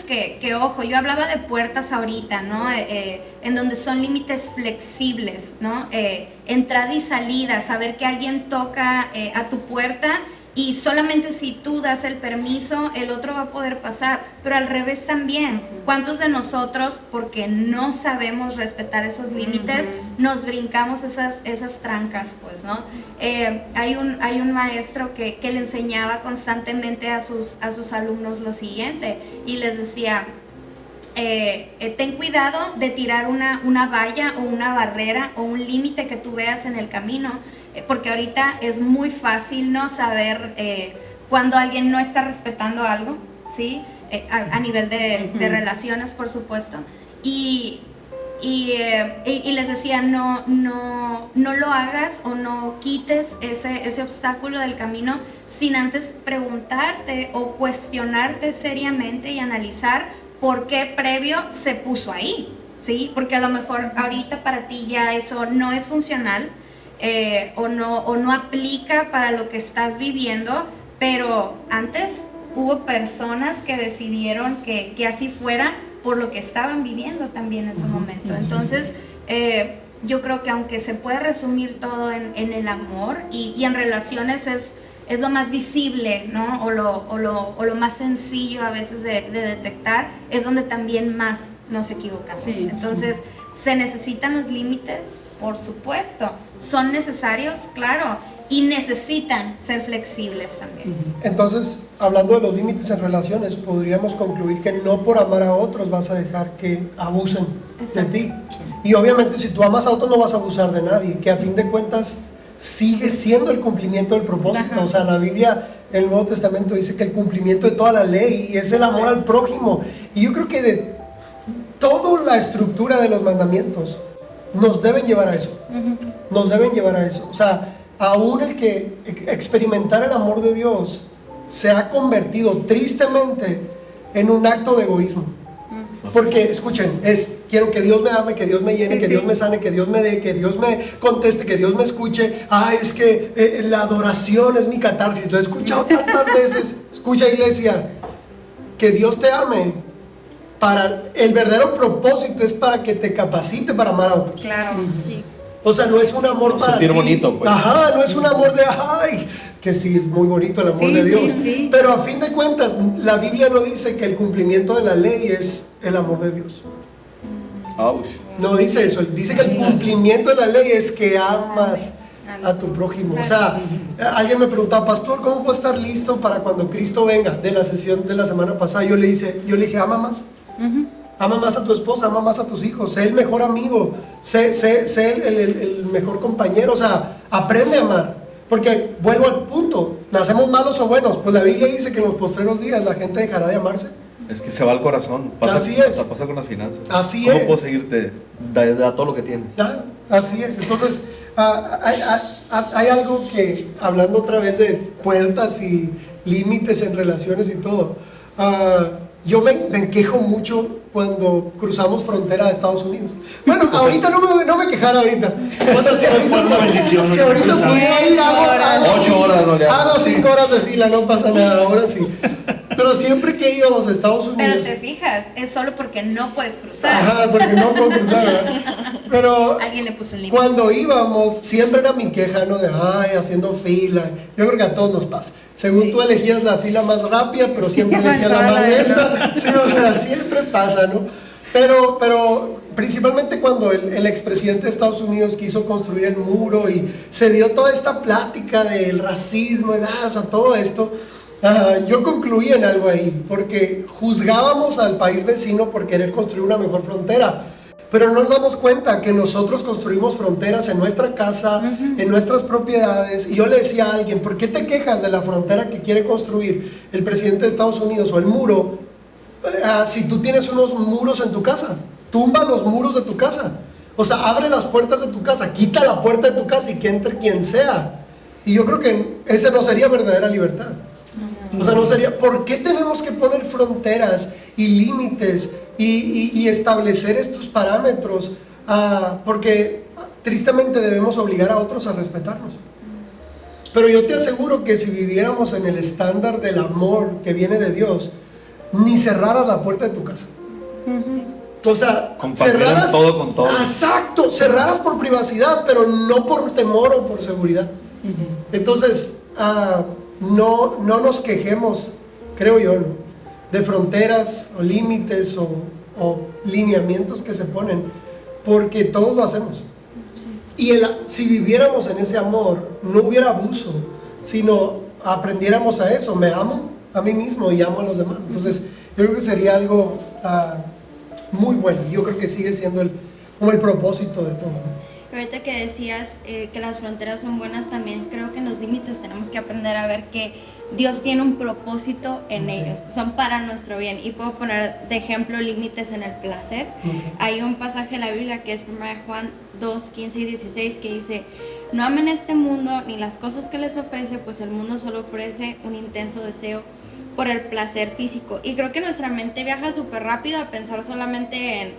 que, ojo, yo hablaba de puertas ahorita, ¿no? En donde son límites flexibles, ¿no? Entrada y salida, saber que alguien toca a tu puerta y solamente si tú das el permiso, el otro va a poder pasar, pero al revés también. ¿Cuántos de nosotros, porque no sabemos respetar esos límites, nos brincamos esas trancas, pues, ¿no? Hay un maestro que le enseñaba constantemente a sus alumnos lo siguiente, y les decía, ten cuidado de tirar una valla o una barrera o un límite que tú veas en el camino, porque ahorita es muy fácil no saber cuando alguien no está respetando algo, ¿sí? A nivel de relaciones, por supuesto, y les decía, no lo hagas o no quites ese obstáculo del camino sin antes preguntarte o cuestionarte seriamente y analizar por qué previo se puso ahí, ¿sí? Porque a lo mejor ahorita para ti ya eso no es funcional, o no aplica para lo que estás viviendo, pero antes hubo personas que decidieron que así fuera por lo que estaban viviendo también en su momento. Entonces, yo creo que aunque se puede resumir todo en el amor y en relaciones es lo más visible, ¿no? O lo más sencillo a veces de detectar, es donde también más nos equivocamos. Sí, entonces, ¿se necesitan los límites? Por supuesto. ¿Son necesarios? Claro. Y necesitan ser flexibles también. Entonces, hablando de los límites en relaciones, podríamos concluir que no por amar a otros vas a dejar que abusen de ti. Sí. Y obviamente si tú amas a otros no vas a abusar de nadie, que a fin de cuentas sigue siendo el cumplimiento del propósito. Ajá. O sea, la Biblia, el Nuevo Testamento dice que el cumplimiento de toda la ley y es el amor al prójimo. Y yo creo que de toda la estructura de los mandamientos nos deben llevar a eso. Nos deben llevar a eso. O sea, aún el que experimentar el amor de Dios se ha convertido tristemente en un acto de egoísmo. Porque, escuchen, quiero que Dios me ame, que Dios me llene, que Dios me sane, que Dios me dé, que Dios me conteste, que Dios me escuche. Es que la adoración es mi catarsis. Lo he escuchado tantas veces. Escucha, iglesia, que Dios te ame. El verdadero propósito es para que te capacite para amar a otros. Claro, sí. O sea, no es un amor para ti. Bonito, pues. Ajá, no es un amor de que sí es muy bonito el amor de Dios. Sí. Pero a fin de cuentas, la Biblia no dice que el cumplimiento de la ley es el amor de Dios. No dice eso, dice que el cumplimiento de la ley es que amas a tu prójimo. O sea, alguien me preguntaba, pastor, ¿cómo puedo estar listo para cuando Cristo venga? De la sesión de la semana pasada, yo le dije, ama más. Ama más a tu esposa, ama más a tus hijos, sé el mejor amigo, sé el mejor compañero, o sea, aprende a amar, porque vuelvo al punto, ¿nacemos malos o buenos? Pues la Biblia dice que en los postreros días la gente dejará de amarse. Es que se va al corazón, así es. Pasa con las finanzas. Así ¿Cómo es. puedo seguirte? Da todo lo que tienes. Así es, entonces hay algo que, hablando otra vez de puertas y límites en relaciones y todo, yo me quejo mucho cuando cruzamos frontera a Estados Unidos. Bueno, ahorita no me quejara ahorita. O sea, si ahorita pudiera ir, hago 5 horas de fila, no pasa nada, ahora sí. Pero siempre que íbamos a Estados Unidos... Pero te fijas, es solo porque no puedes cruzar. Ajá, porque no puedo cruzar, ¿verdad? Pero alguien le puso un límite. Cuando íbamos, siempre era mi queja, ¿no? De, haciendo fila. Yo creo que a todos nos pasa. Según tú elegías la fila más rápida, pero siempre elegías la más lenta. Sí, o sea, siempre pasa, ¿no? Pero principalmente cuando el expresidente de Estados Unidos quiso construir el muro y se dio toda esta plática del racismo, o sea, todo esto... yo concluí en algo ahí, porque juzgábamos al país vecino por querer construir una mejor frontera, pero no nos damos cuenta que nosotros construimos fronteras en nuestra casa, en nuestras propiedades. Y yo le decía a alguien, ¿por qué te quejas de la frontera que quiere construir el presidente de Estados Unidos o el muro, si tú tienes unos muros en tu casa? Tumba los muros de tu casa. O sea, abre las puertas de tu casa, quita la puerta de tu casa y que entre quien sea. Y yo creo que esa no sería verdadera libertad. O sea, no sería, ¿por qué tenemos que poner fronteras y límites y establecer estos parámetros? Porque tristemente debemos obligar a otros a respetarnos. Pero yo te aseguro que si viviéramos en el estándar del amor que viene de Dios, ni cerraras la puerta de tu casa. O sea, cerraras todo con todo. Exacto, cerraras por privacidad, pero no por temor o por seguridad. Entonces, no nos quejemos, creo yo, ¿no?, de fronteras o límites o lineamientos que se ponen, porque todos lo hacemos. Y si viviéramos en ese amor, no hubiera abuso, sino aprendiéramos a eso. Me amo a mí mismo y amo a los demás. Entonces, yo creo que sería algo muy bueno. Yo creo que sigue siendo como el propósito de todo, ¿no? Ahorita que decías que las fronteras son buenas, también creo que en los límites tenemos que aprender a ver que Dios tiene un propósito en ellos, son para nuestro bien. Y puedo poner de ejemplo límites en el placer. Hay un pasaje en la Biblia que es 1 Juan 2, 15 y 16 que dice: no amen este mundo ni las cosas que les ofrece, pues el mundo solo ofrece un intenso deseo por el placer físico. Y creo que nuestra mente viaja súper rápido a pensar solamente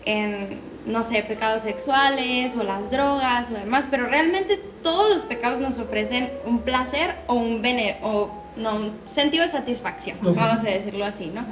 en no sé, pecados sexuales o las drogas o demás, pero realmente todos los pecados nos ofrecen un placer o un sentido de satisfacción, vamos a decirlo así, ¿no?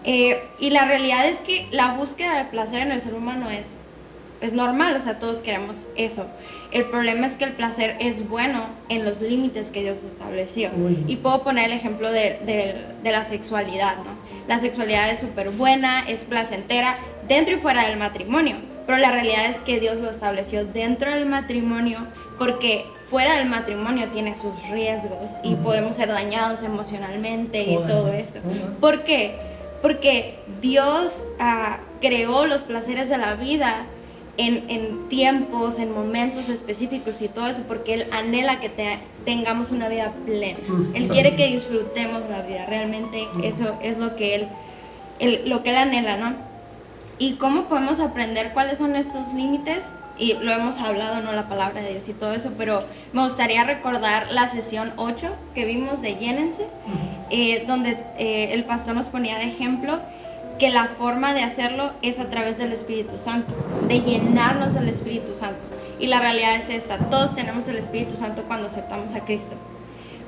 Y la realidad es que la búsqueda de placer en el ser humano es normal, o sea, todos queremos eso. El problema es que el placer es bueno en los límites que Dios estableció. Y puedo poner el ejemplo de la sexualidad, ¿no? La sexualidad es súper buena, es placentera dentro y fuera del matrimonio, pero la realidad es que Dios lo estableció dentro del matrimonio, porque fuera del matrimonio tiene sus riesgos y podemos ser dañados emocionalmente y todo esto. ¿Por qué? Porque Dios creó los placeres de la vida en tiempos, en momentos específicos y todo eso, porque Él anhela que tengamos una vida plena. Él quiere que disfrutemos la vida, realmente eso es lo que Él anhela, ¿no? ¿Y cómo podemos aprender cuáles son estos límites? Y lo hemos hablado, ¿no?, la palabra de Dios y todo eso, pero me gustaría recordar la sesión 8 que vimos de Llénense, donde el pastor nos ponía de ejemplo que la forma de hacerlo es a través del Espíritu Santo, de llenarnos del Espíritu Santo. Y la realidad es esta: todos tenemos el Espíritu Santo cuando aceptamos a Cristo.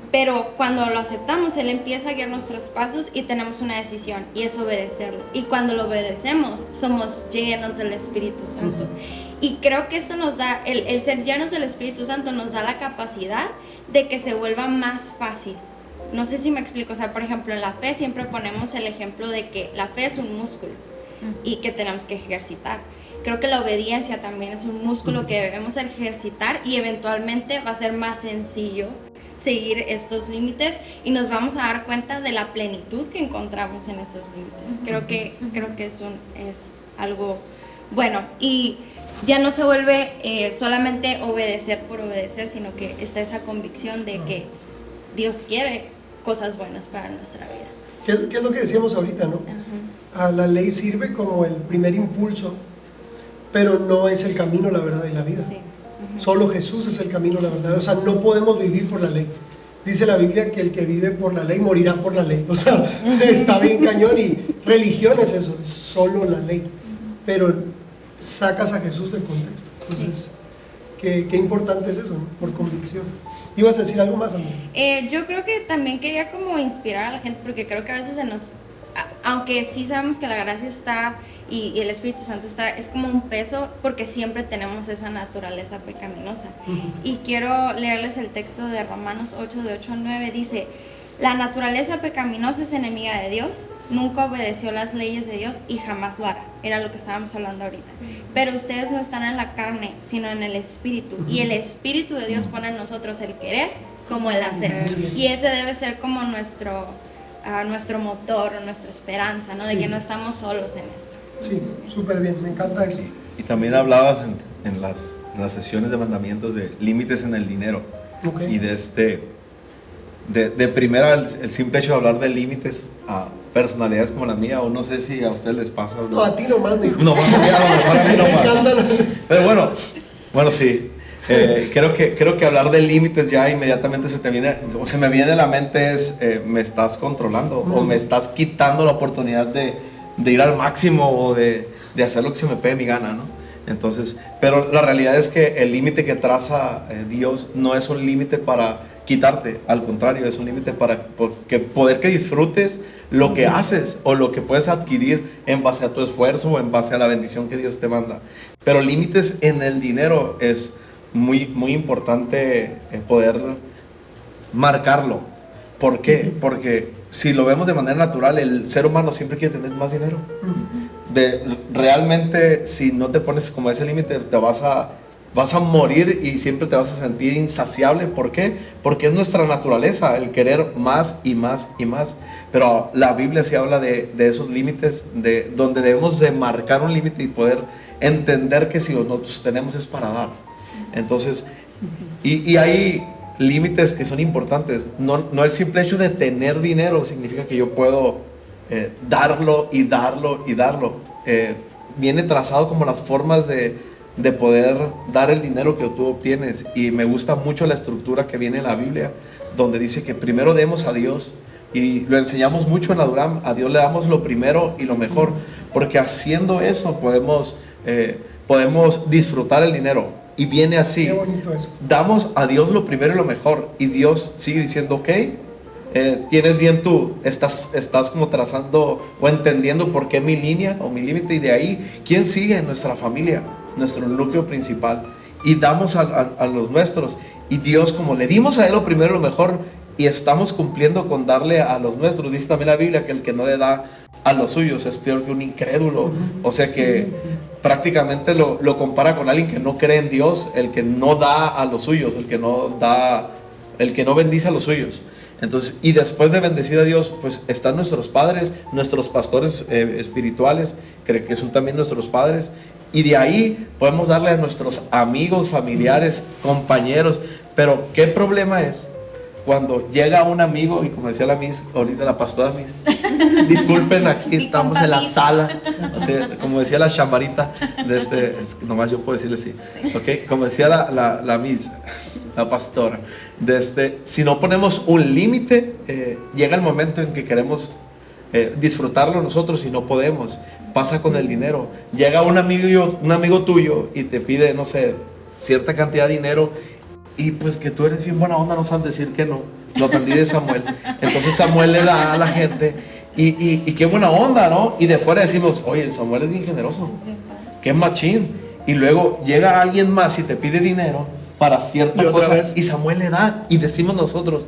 Pero cuando lo aceptamos, Él empieza a guiar nuestros pasos y tenemos una decisión, y es obedecerlo. Y cuando lo obedecemos, somos llenos del Espíritu Santo. Y creo que esto nos da, el ser llenos del Espíritu Santo nos da la capacidad de que se vuelva más fácil. No sé si me explico, o sea, por ejemplo, en la fe siempre ponemos el ejemplo de que la fe es un músculo y que tenemos que ejercitar. Creo que la obediencia también es un músculo que debemos ejercitar, y eventualmente va a ser más sencillo seguir estos límites y nos vamos a dar cuenta de la plenitud que encontramos en esos límites. Creo que es algo bueno, y ya no se vuelve solamente obedecer por obedecer, sino que está esa convicción de que Dios quiere cosas buenas para nuestra vida. ¿Qué es lo que decíamos ahorita, no? La ley sirve como el primer impulso, pero no es el camino, la verdad y la vida. Sí. Solo Jesús es el camino, la verdad. O sea, no podemos vivir por la ley. Dice la Biblia que el que vive por la ley morirá por la ley. O sea, está bien cañón. Y religión es eso, es solo la ley. Pero sacas a Jesús del contexto. Entonces, qué importante es eso, ¿no? Por convicción. ¿Ibas a decir algo más, Andrea? Yo creo que también quería como inspirar a la gente, porque creo que a veces aunque sí sabemos que la gracia está y el Espíritu Santo está, es como un peso, porque siempre tenemos esa naturaleza pecaminosa. Y quiero leerles el texto de Romanos 8, de 8 al 9, dice: la naturaleza pecaminosa es enemiga de Dios, nunca obedeció las leyes de Dios y jamás lo hará. Era lo que estábamos hablando ahorita. Pero ustedes no están en la carne, sino en el Espíritu. Y el Espíritu de Dios pone en nosotros el querer como el hacer. Y ese debe ser como nuestro motor, nuestra esperanza, ¿no? De que no estamos solos en esto. Sí, súper bien, me encanta eso. Y también hablabas en las sesiones de mandamientos de límites en el dinero. Y de primera, el simple hecho de hablar de límites personalidades como la mía, o no sé si a ustedes les pasa o no. No, a ti nomás, mijo. No, más a mí, a lo mejor a mí no Me más. encantan. Pero bueno, sí. Creo que hablar de límites ya inmediatamente se me viene a la mente es, me estás controlando o me estás quitando la oportunidad de ir al máximo o de hacer lo que se me pegue mi gana, ¿no? Entonces, pero la realidad es que el límite que traza Dios no es un límite para quitarte, al contrario, es un límite para poder que disfrutes lo que haces o lo que puedes adquirir en base a tu esfuerzo o en base a la bendición que Dios te manda. Pero límites en el dinero es muy, muy importante poder marcarlo. ¿Por qué? Porque si lo vemos de manera natural, el ser humano siempre quiere tener más dinero. Realmente, si no te pones como ese límite, te vas a morir y siempre te vas a sentir insaciable. ¿Por qué? Porque es nuestra naturaleza el querer más y más y más. Pero la Biblia sí habla de esos límites, de donde debemos de marcar un límite y poder entender que si nosotros tenemos es para dar. Entonces, y hay límites que son importantes. No el simple hecho de tener dinero significa que yo puedo darlo y darlo y darlo. Viene trazado como las formas de poder dar el dinero que tú obtienes, y me gusta mucho la estructura que viene en la Biblia, donde dice que primero demos a Dios, y lo enseñamos mucho en la Duram. A Dios le damos lo primero y lo mejor, porque haciendo eso podemos disfrutar el dinero. Y viene así: qué bonito eso. Damos a Dios lo primero y lo mejor, y Dios sigue diciendo, ok, tienes bien tú, estás como trazando o entendiendo por qué mi línea o mi límite, y de ahí, ¿quién sigue? Nuestra familia, nuestro núcleo principal, y damos a los nuestros, y Dios, como le dimos a Él lo primero y lo mejor, y estamos cumpliendo con darle a los nuestros. Dice también la Biblia que el que no le da a los suyos es peor que un incrédulo. O sea que prácticamente lo compara con alguien que no cree en Dios, el que no da a los suyos, el que no bendice a los suyos. Entonces, y después de bendecir a Dios, pues están nuestros padres, nuestros pastores espirituales, que son también nuestros padres. Y de ahí podemos darle a nuestros amigos, familiares, compañeros. Pero ¿qué problema es cuando llega un amigo, y como decía la Miss, ahorita la pastora Miss, disculpen, aquí estamos en la sala, o sea, como decía la chamarita, nomás yo puedo decirle así, ¿ok? Como decía la Miss, la pastora, si no ponemos un límite, llega el momento en que queremos disfrutarlo nosotros y no podemos. Pasa con el dinero. Llega un amigo tuyo y te pide, no sé, cierta cantidad de dinero, y pues que tú eres bien buena onda, no sabes decir que no. Lo aprendí de Samuel. Entonces Samuel le da a la gente, y qué buena onda, ¿no? Y de fuera decimos, oye, el Samuel es bien generoso, qué machín. Y luego llega alguien más y te pide dinero para cierta cosa, y Samuel le da, y decimos nosotros,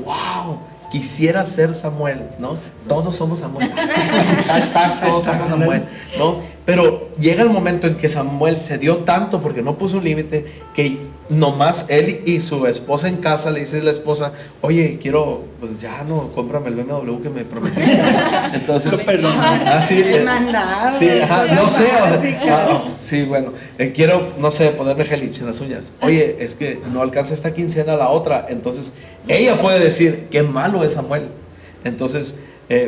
wow, quisiera ser Samuel, ¿no? Todos somos Samuel. Hashtag, todos somos Samuel, ¿no? Pero llega el momento en que Samuel se dio tanto porque no puso un límite, que nomás él y su esposa en casa le dice a la esposa, oye, quiero, pues ya no, cómprame el BMW que me prometiste. Entonces, así, sí, no sé, sí, bueno, quiero, no sé, ponerme Helix en las uñas. Oye, es que no alcanza esta quincena la otra. Entonces, ella puede decir, qué malo es Samuel. Entonces,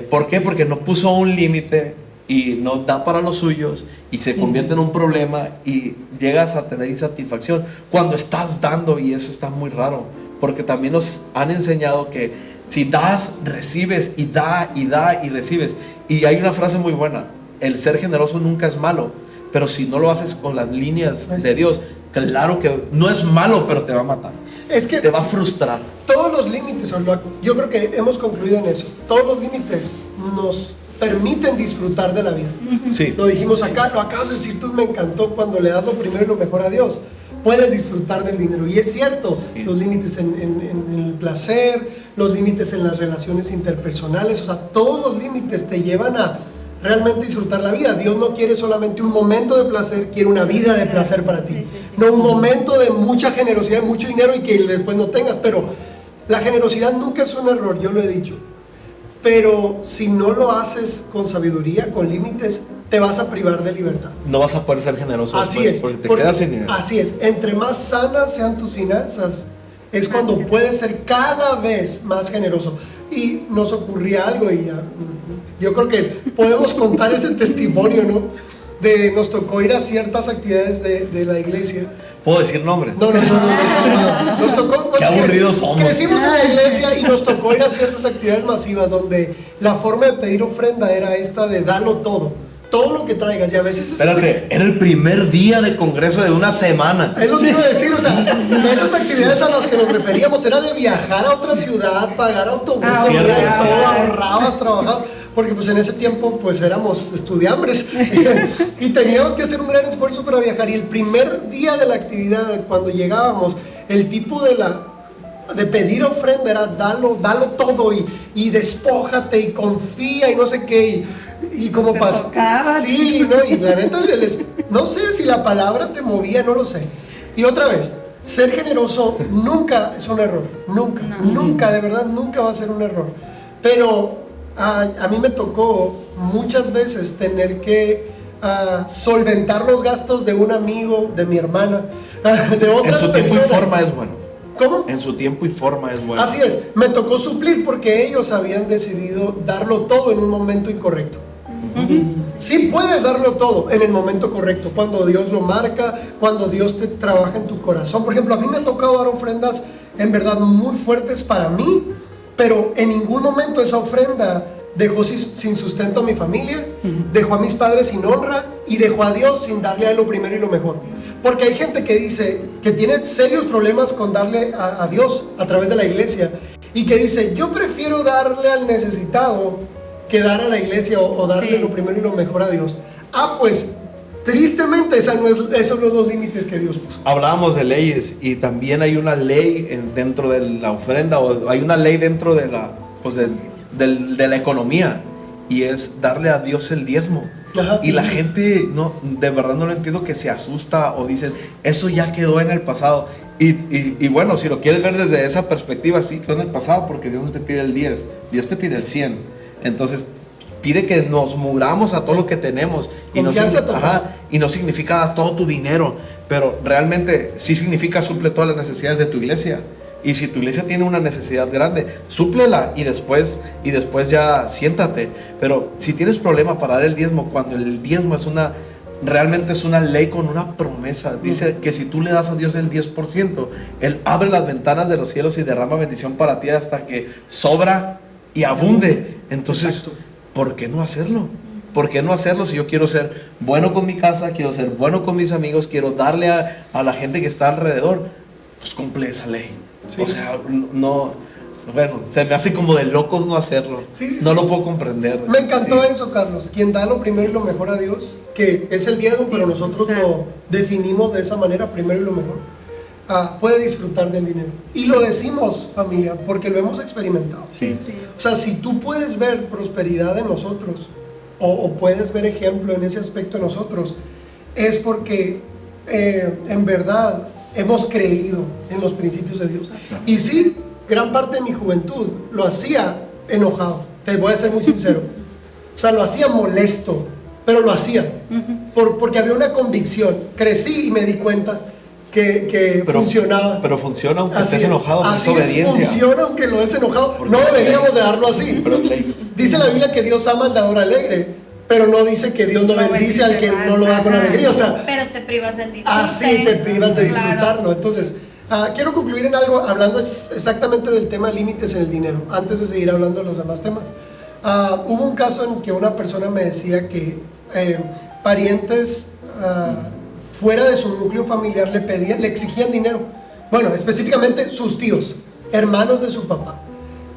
¿por qué? Porque no puso un límite y no da para los suyos, y se convierte en un problema, y llegas a tener insatisfacción cuando estás dando, y eso está muy raro, porque también nos han enseñado que si das, recibes, y da y recibes. Y hay una frase muy buena: el ser generoso nunca es malo, pero si no lo haces con las líneas de Dios, claro que no es malo, pero te va a matar. Es que te va a frustrar. Todos los límites, yo creo que hemos concluido en eso. Todos los límites nos permiten disfrutar de la vida. Sí. Lo dijimos acá, lo acabas de decir tú, me encantó, cuando le das lo primero y lo mejor a Dios, puedes disfrutar del dinero. Y es cierto, sí. Los límites en el placer, los límites en las relaciones interpersonales, o sea, todos los límites te llevan a realmente disfrutar la vida. Dios no quiere solamente un momento de placer, quiere una vida de placer para ti. No un momento de mucha generosidad, mucho dinero y que después no tengas. Pero la generosidad nunca es un error, yo lo he dicho. Pero si no lo haces con sabiduría, con límites, te vas a privar de libertad. No vas a poder ser generoso. Así es. Porque te quedas sin dinero. Así es. Entre más sanas sean tus finanzas, es cuando puedes ser cada vez más generoso. Y nos ocurría algo y yo creo que podemos contar ese testimonio, ¿no? Nos tocó ir a ciertas actividades de la iglesia. ¿Puedo decir nombre? No. Nos tocó, pues, qué aburridos somos. Crecimos en la iglesia y nos tocó ir a ciertas actividades masivas donde la forma de pedir ofrenda era esta de darlo todo lo que traigas. Y a veces espérate, era el primer día de congreso de una semana. Es lo que iba a decir, o sea, esas actividades a las que nos referíamos era de viajar a otra ciudad, pagar autobús, ahorrabas, trabajabas, porque pues en ese tiempo pues éramos estudiambres y teníamos que hacer un gran esfuerzo para viajar. Y el primer día de la actividad, cuando llegábamos, el tipo de pedir ofrenda era dalo todo y despójate y confía y no sé qué, y como sí, ¿no? Y la neta, no sé si la palabra te movía, no lo sé. Y otra vez, ser generoso nunca es un error, nunca, de verdad, nunca va a ser un error. Pero a mí me tocó muchas veces tener que solventar los gastos de un amigo, de mi hermana, de otras personas. En su tiempo y forma es bueno. ¿Cómo? En su tiempo y forma es bueno. Así es, me tocó suplir porque ellos habían decidido darlo todo en un momento incorrecto. Sí puedes darlo todo en el momento correcto, cuando Dios lo marca, cuando Dios te trabaja en tu corazón. Por ejemplo, a mí me ha tocado dar ofrendas en verdad muy fuertes para mí, pero en ningún momento esa ofrenda dejó sin sustento a mi familia, dejó a mis padres sin honra y dejó a Dios sin darle a él lo primero y lo mejor. Porque hay gente que dice que tiene serios problemas con darle a Dios a través de la iglesia y que dice, yo prefiero darle al necesitado que dar a la iglesia o darle lo primero y lo mejor a Dios. Pues tristemente esos no son los límites que Dios puso. Hablábamos de leyes y también hay una ley dentro de la ofrenda, o hay una ley dentro de la economía, y es darle a Dios el diezmo. Ajá. Y la gente de verdad no lo entiendo, que se asusta o dicen eso ya quedó en el pasado. Y bueno, si lo quieres ver desde esa perspectiva, sí quedó en el pasado, porque Dios no te pide el 10, Dios te pide el 100. Entonces pide que nos muramos a todo lo que tenemos, y no significa dar todo tu dinero, pero realmente sí significa suple todas las necesidades de tu iglesia. Y si tu iglesia tiene una necesidad grande, súplela y después ya siéntate. Pero si tienes problema para dar el diezmo, cuando el diezmo realmente es una ley con una promesa, dice que si tú le das a Dios el 10%, Él abre las ventanas de los cielos y derrama bendición para ti hasta que sobra y abunde. Entonces, ¿por qué no hacerlo? ¿Por qué no hacerlo si yo quiero ser bueno con mi casa, quiero ser bueno con mis amigos, quiero darle a la gente que está alrededor? Pues cumple esa ley. Sí. O sea, se me hace como de locos no hacerlo. No lo puedo comprender. Me encantó eso, Carlos. Quien da lo primero y lo mejor a Dios, que es el diezmo, pero nosotros lo definimos de esa manera, primero y lo mejor, puede disfrutar del dinero. Y lo decimos, familia, porque lo hemos experimentado. Sí. O sea, si tú puedes ver prosperidad en nosotros, o puedes ver ejemplo en ese aspecto en nosotros, es porque en verdad hemos creído en los principios de Dios. Y sí, gran parte de mi juventud lo hacía enojado, te voy a ser muy sincero. O sea, lo hacía molesto, pero lo hacía porque había una convicción. Crecí y me di cuenta que funcionaba. Pero funciona aunque estés enojado, así es obediencia. Funciona aunque lo estés enojado. No deberíamos de darlo así. Dice la Biblia que Dios ama al dador alegre, pero no dice que Dios no bendice al que no lo da con alegría. O sea, pero te privas del disfrute. Así te privas de disfrutarlo. Entonces, quiero concluir en algo hablando exactamente del tema límites en el dinero, antes de seguir hablando de los demás temas. Hubo un caso en que una persona me decía que parientes fuera de su núcleo familiar le exigían dinero. Bueno, específicamente sus tíos, hermanos de su papá.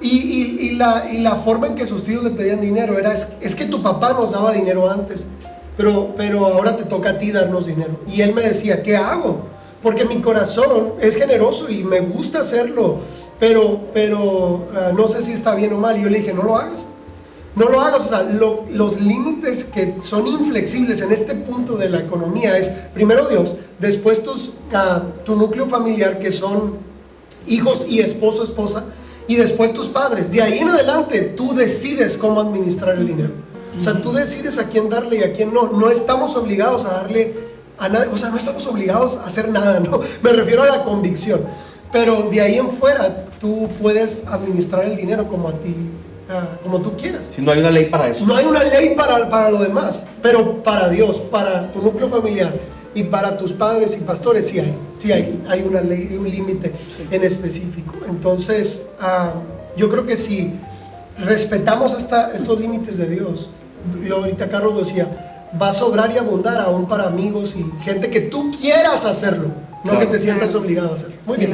Y la forma en que sus tíos le pedían dinero era, es que tu papá nos daba dinero antes, pero ahora te toca a ti darnos dinero. Y él me decía, ¿qué hago? Porque mi corazón es generoso y me gusta hacerlo, pero no sé si está bien o mal. Y yo le dije, no lo hagas. No lo hagas. O sea, los límites que son inflexibles en este punto de la economía es, primero Dios, después tu núcleo familiar, que son hijos y esposo, esposa, y después tus padres. De ahí en adelante tú decides cómo administrar el dinero. O sea, tú decides a quién darle y a quién no. No estamos obligados a darle a nadie. O sea, no estamos obligados a hacer nada, ¿no? Me refiero a la convicción. pero de ahí en fuera tú puedes administrar el dinero como a ti, como tú quieras. Si no hay una ley para eso. No hay una ley para lo demás, pero para Dios, para tu núcleo familiar y para tus padres y pastores sí hay una ley y un límite en específico. Entonces, yo creo que si respetamos estos límites de Dios, ahorita Carlos decía, va a sobrar y abundar aún para amigos y gente que tú quieras hacerlo, no claro, que te sientas obligado a hacerlo. Muy bien,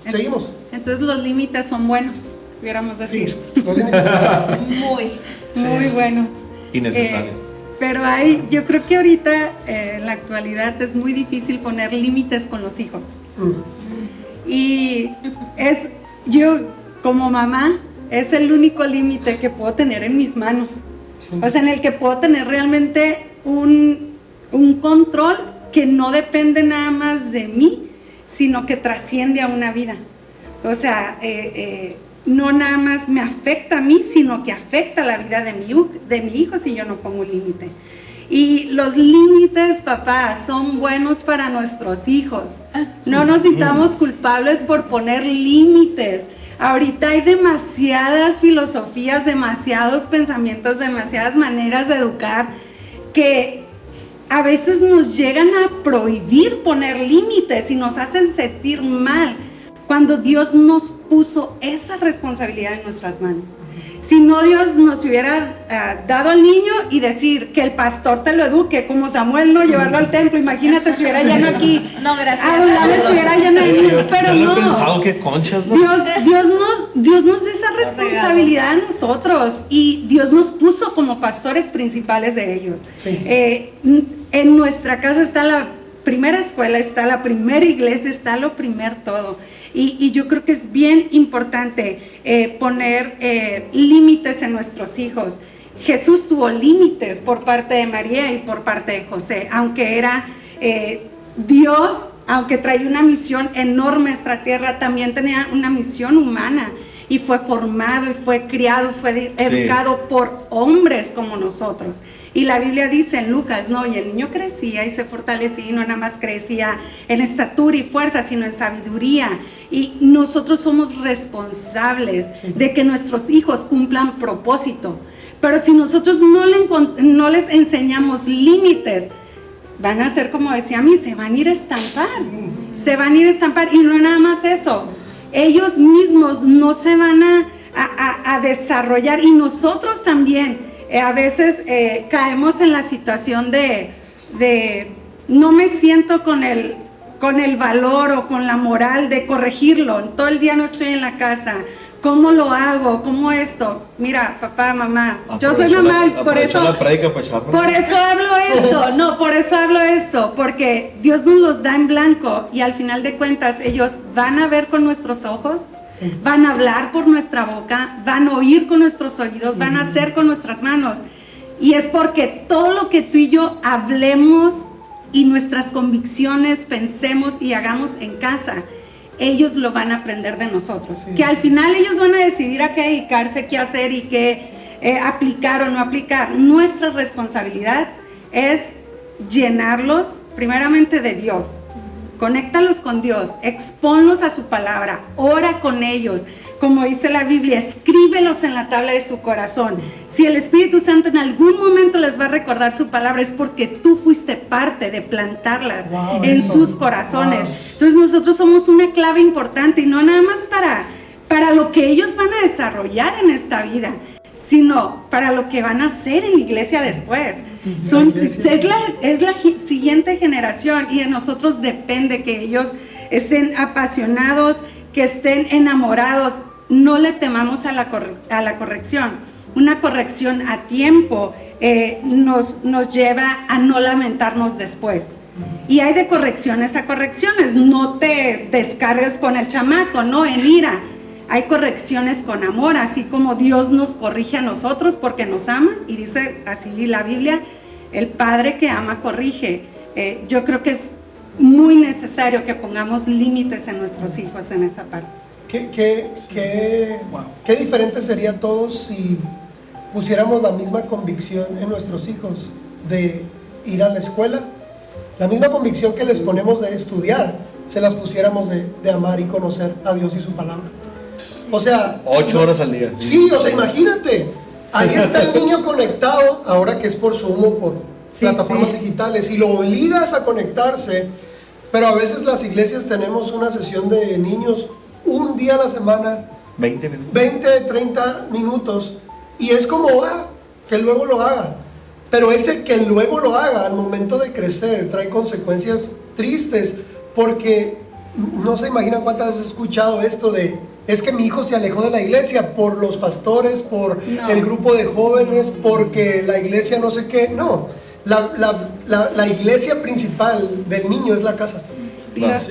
seguimos. Entonces los límites son buenos, pudiéramos decir. Sí, los límites son Muy buenos. Y necesarios. Pero yo creo que ahorita, en la actualidad, es muy difícil poner límites con los hijos. Y yo como mamá, es el único límite que puedo tener en mis manos. Sí. O sea, en el que puedo tener realmente un control que no depende nada más de mí, sino que trasciende a una vida. O sea, no nada más me afecta a mí, sino que afecta la vida de mi hijo si yo no pongo un límite. Y los límites, papá, son buenos para nuestros hijos. No nos sintamos culpables por poner límites. Ahorita hay demasiadas filosofías, demasiados pensamientos, demasiadas maneras de educar que a veces nos llegan a prohibir poner límites y nos hacen sentir mal cuando Dios nos puso esa responsabilidad en nuestras manos. Si no, Dios nos hubiera dado al niño y decir que el pastor te lo eduque, como Samuel, no llevarlo al templo. Imagínate, estuviera lleno aquí. No, gracias. A un lado estuviera lleno de niños, pero yo no. He pensado que conchas, ¿no? Dios nos da esa responsabilidad a nosotros y Dios nos puso como pastores principales de ellos. Sí. En nuestra casa está la primera escuela, está la primera iglesia, está lo primer todo. Y yo creo que es bien importante poner límites en nuestros hijos. Jesús tuvo límites por parte de María y por parte de José, aunque era Dios, aunque traía una misión enorme a esta tierra, también tenía una misión humana y fue formado y fue criado, fue educado por hombres como nosotros. Y la Biblia dice en Lucas, no, y el niño crecía y se fortalecía y no nada más crecía en estatura y fuerza, sino en sabiduría. Y nosotros somos responsables de que nuestros hijos cumplan propósito. Pero si nosotros no les enseñamos límites, van a ser, como decía a mí, se van a ir a estampar. Se van a ir a estampar. Y no nada más eso. Ellos mismos no se van a desarrollar. Y nosotros también. A veces caemos en la situación de no me siento con el valor o con la moral de corregirlo. Todo el día no estoy en la casa. ¿Cómo lo hago? ¿Cómo esto? Mira, papá, mamá, yo soy mamá, por eso hablo esto. No, por eso hablo esto, porque Dios nos los da en blanco y al final de cuentas ellos van a ver con nuestros ojos. Sí. Van a hablar por nuestra boca, van a oír con nuestros oídos, van a hacer con nuestras manos. Y es porque todo lo que tú y yo hablemos y nuestras convicciones pensemos y hagamos en casa, ellos lo van a aprender de nosotros. Sí. Que al final ellos van a decidir a qué dedicarse, qué hacer y qué aplicar o no aplicar. Nuestra responsabilidad es llenarlos primeramente de Dios. Conéctalos con Dios, expónlos a su palabra, ora con ellos, como dice la Biblia, escríbelos en la tabla de su corazón. Si el Espíritu Santo en algún momento les va a recordar su palabra, es porque tú fuiste parte de plantarlas en sus corazones. Entonces nosotros somos una clave importante y no nada más para lo que ellos van a desarrollar en esta vida, sino para lo que van a hacer en la iglesia después. Es la siguiente generación y de nosotros depende que ellos estén apasionados, que estén enamorados. No le temamos a la corrección. Una corrección a tiempo nos lleva a no lamentarnos después. Y hay de correcciones a correcciones. No te descargues con el chamaco, no, en ira. Hay correcciones con amor, así como Dios nos corrige a nosotros porque nos ama, y dice así la Biblia, el Padre que ama corrige. Yo creo que es muy necesario que pongamos límites en nuestros hijos en esa parte. ¿Qué diferente sería todo si pusiéramos la misma convicción en nuestros hijos de ir a la escuela? La misma convicción que les ponemos de estudiar, se las pusiéramos de amar y conocer a Dios y su palabra. O sea, 8 horas al día. Sí, o sea, imagínate, ahí está el niño conectado, ahora que es por Zoom o por plataformas digitales, y lo obligas a conectarse, pero a veces las iglesias tenemos una sesión de niños un día a la semana, 20 minutos. 20, 30 minutos, y es como, que luego lo haga. Pero ese que luego lo haga, al momento de crecer, trae consecuencias tristes, porque no se imaginan cuántas veces he escuchado esto de, es que mi hijo se alejó de la iglesia por los pastores, por el grupo de jóvenes, porque la iglesia no sé qué. No, la iglesia principal del niño es la casa. Claro.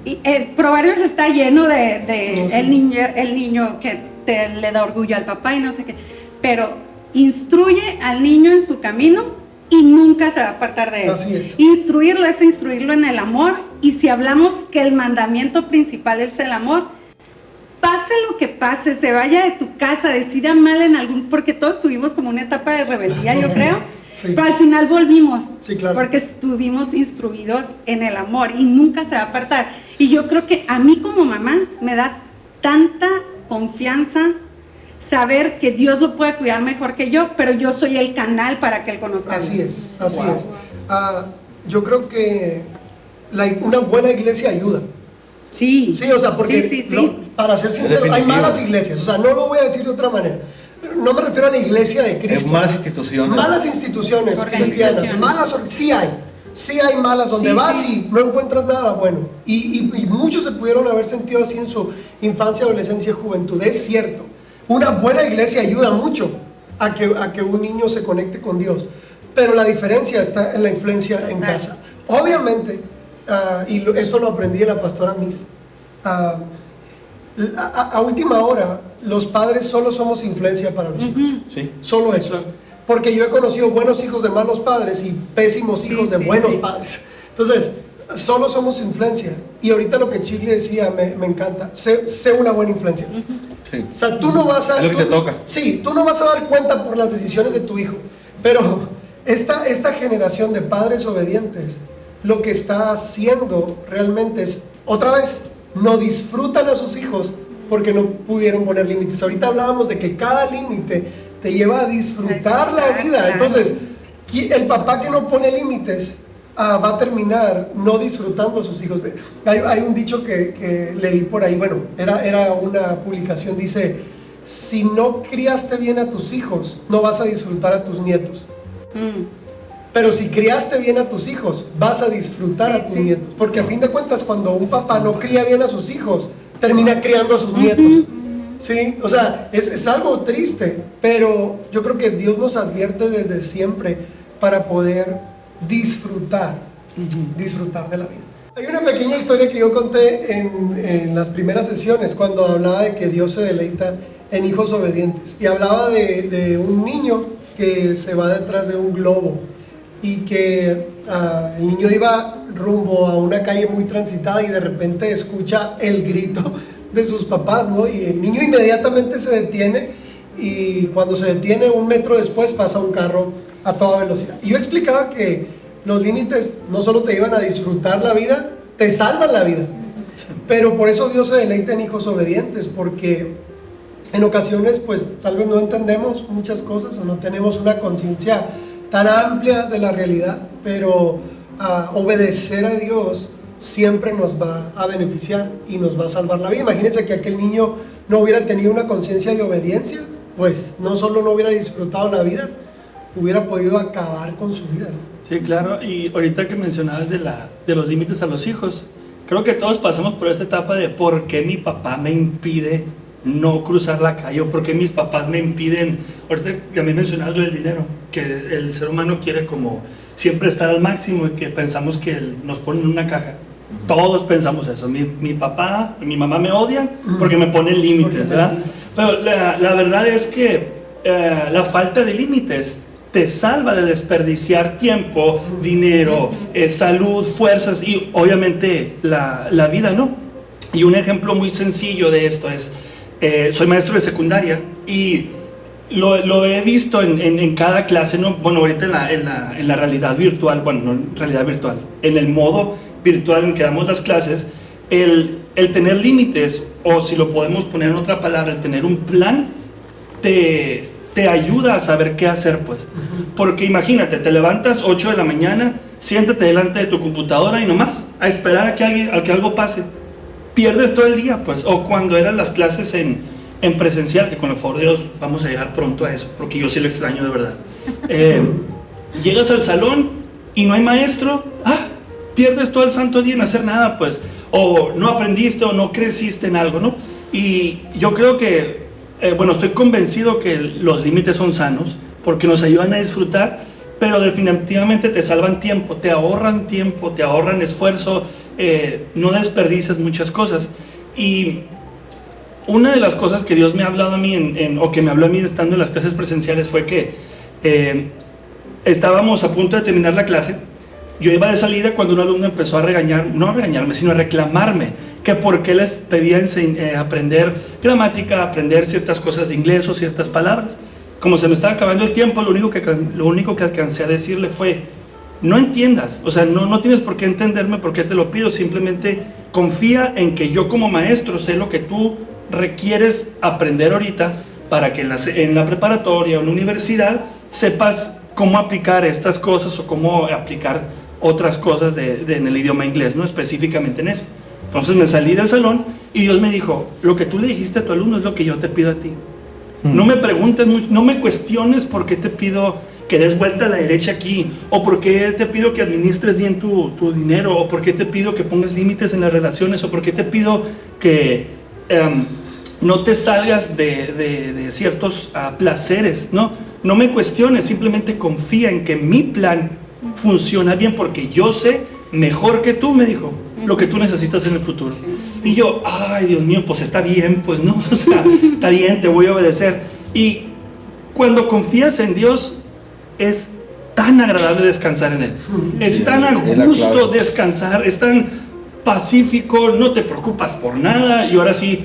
Y el Proverbios está lleno de el niño que le da orgullo al papá y no sé qué, pero instruye al niño en su camino y nunca se va a apartar de él. Así es. Instruirlo es instruirlo en el amor, y si hablamos que el mandamiento principal es el amor, pase lo que pase, se vaya de tu casa, decida mal en algún, porque todos tuvimos como una etapa de rebeldía, yo creo, Sí. pero al final volvimos, Sí, claro. porque estuvimos instruidos en el amor y nunca se va a apartar. Y yo creo que a mí como mamá me da tanta confianza saber que Dios lo puede cuidar mejor que yo, pero yo soy el canal para que Él conozca a Dios. Así es. Yo creo que una buena iglesia ayuda. Sí. Sí, o sea, porque Sí. para ser sincero, hay Definitivo. malas iglesias, o sea, no lo voy a decir de otra manera. No me refiero a la iglesia de Cristo. Es malas instituciones. Malas instituciones cristianas, sí hay malas, donde vas y no encuentras nada bueno. Y muchos se pudieron haber sentido así en su infancia, adolescencia y juventud, es cierto. Una buena iglesia ayuda mucho a que un niño se conecte con Dios, pero la diferencia está en la influencia en casa. Obviamente, esto lo aprendí de la pastora Miss, a última hora los padres solo somos influencia para los hijos. Sí. Solo eso. Porque yo he conocido buenos hijos de malos padres y pésimos hijos de buenos padres. Entonces, solo somos influencia. Y ahorita lo que Chile decía me encanta. Sé una buena influencia. Sí. O sea, tú no vas a... Es lo que te toca. Sí, tú no vas a dar cuenta por las decisiones de tu hijo. Pero esta generación de padres obedientes, lo que está haciendo realmente es, otra vez, no disfrutan a sus hijos porque no pudieron poner límites. Ahorita hablábamos de que cada límite te lleva a disfrutar la vida. Claro. Entonces, el papá que no pone límites va a terminar no disfrutando a sus hijos. Hay un dicho que leí por ahí, bueno, era una publicación, dice, si no criaste bien a tus hijos, no vas a disfrutar a tus nietos. Pero si criaste bien a tus hijos, vas a disfrutar a tus nietos. Porque a fin de cuentas, cuando un papá no cría bien a sus hijos, termina criando a sus nietos. Sí, o sea, es algo triste, pero yo creo que Dios nos advierte desde siempre para poder disfrutar de la vida. Hay una pequeña historia que yo conté en las primeras sesiones, cuando hablaba de que Dios se deleita en hijos obedientes, y hablaba de un niño que se va detrás de un globo, y que el niño iba rumbo a una calle muy transitada y de repente escucha el grito de sus papás, ¿no? Y el niño inmediatamente se detiene, y cuando se detiene, 1 metro después pasa un carro a toda velocidad. Y yo explicaba que los límites no solo te llevan a disfrutar la vida, te salvan la vida. Pero por eso Dios se deleita en hijos obedientes, porque en ocasiones pues tal vez no entendemos muchas cosas o no tenemos una conciencia tan amplia de la realidad, pero obedecer a Dios siempre nos va a beneficiar y nos va a salvar la vida. Imagínense que aquel niño no hubiera tenido una conciencia de obediencia, pues no solo no hubiera disfrutado la vida, hubiera podido acabar con su vida, ¿no? Sí, claro, y ahorita que mencionabas de los límites a los hijos, creo que todos pasamos por esta etapa de por qué mi papá me impide no cruzar la calle, o por qué mis papás me impiden. Ahorita que a mí mencionabas lo del dinero, que el ser humano quiere como siempre estar al máximo y que pensamos que nos ponen en una caja. Todos pensamos eso. Mi papá, mi mamá me odian porque me ponen límites, ¿verdad? Pero la verdad es que la falta de límites te salva de desperdiciar tiempo, dinero, salud, fuerzas y obviamente la vida, ¿no? Y un ejemplo muy sencillo de esto es, soy maestro de secundaria y lo he visto en cada clase, ¿no? Bueno, ahorita en la realidad virtual, bueno, no en realidad virtual, en el modo virtual en que damos las clases, el tener límites, o si lo podemos poner en otra palabra, el tener un plan, te ayuda a saber qué hacer, pues. Porque imagínate, te levantas 8 de la mañana, siéntate delante de tu computadora y nomás a esperar a que algo pase. Pierdes todo el día, pues. O cuando eran las clases en presencial, que con el favor de Dios vamos a llegar pronto a eso, porque yo sí lo extraño de verdad. Llegas al salón y no hay maestro, pierdes todo el santo día en hacer nada, pues. O no aprendiste o no creciste en algo, ¿no? Y yo creo que, estoy convencido que los límites son sanos, porque nos ayudan a disfrutar, pero definitivamente te salvan tiempo, te ahorran esfuerzo, no desperdices muchas cosas. Y una de las cosas que Dios me ha hablado a mí, o que me habló a mí estando en las clases presenciales, fue que estábamos a punto de terminar la clase. Yo iba de salida cuando un alumno empezó a no a regañarme, sino a reclamarme que por qué les pedía aprender gramática, aprender ciertas cosas de inglés o ciertas palabras. Como se me estaba acabando el tiempo, lo único que alcancé a decirle fue: no entiendas, o sea, no tienes por qué entenderme por qué te lo pido, simplemente confía en que yo como maestro sé lo que tú requieres aprender ahorita para que en la preparatoria o en la universidad sepas cómo aplicar estas cosas o cómo aplicar otras cosas en el idioma inglés, ¿no? Específicamente en eso. Entonces me salí del salón y Dios me dijo: lo que tú le dijiste a tu alumno es lo que yo te pido a ti. No me preguntes, no me cuestiones por qué te pido que des vuelta a la derecha aquí, o por qué te pido que administres bien tu dinero, o por qué te pido que pongas límites en las relaciones, o por qué te pido que no te salgas de ciertos placeres, ¿no? No me cuestiones, simplemente confía en que mi plan funciona bien, porque yo sé mejor que tú, me dijo, lo que tú necesitas en el futuro. Sí. Y yo, ay, Dios mío, pues está bien, pues no, o sea, está bien, te voy a obedecer. Y cuando confías en Dios, es tan agradable descansar en Él. Es tan a gusto descansar, es tan pacífico, no te preocupas por nada. Y ahora sí,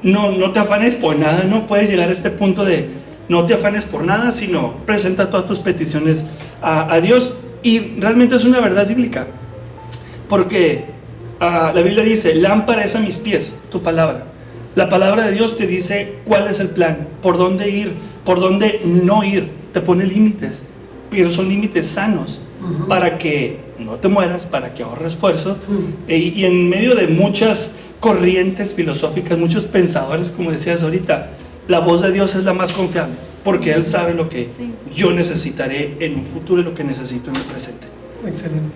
no te afanes por nada, no puedes llegar a este punto de no te afanes por nada, sino presenta todas tus peticiones a Dios. Y realmente es una verdad bíblica, porque la Biblia dice: lámpara es a mis pies tu palabra. La palabra de Dios te dice cuál es el plan, por dónde ir, por dónde no ir. Te pone límites, pero son límites sanos, para que no te mueras, para que ahorres esfuerzo. Y en medio de muchas corrientes filosóficas, muchos pensadores, como decías ahorita, la voz de Dios es la más confiable, porque Él sabe lo que yo necesitaré en un futuro y lo que necesito en el presente. Excelente.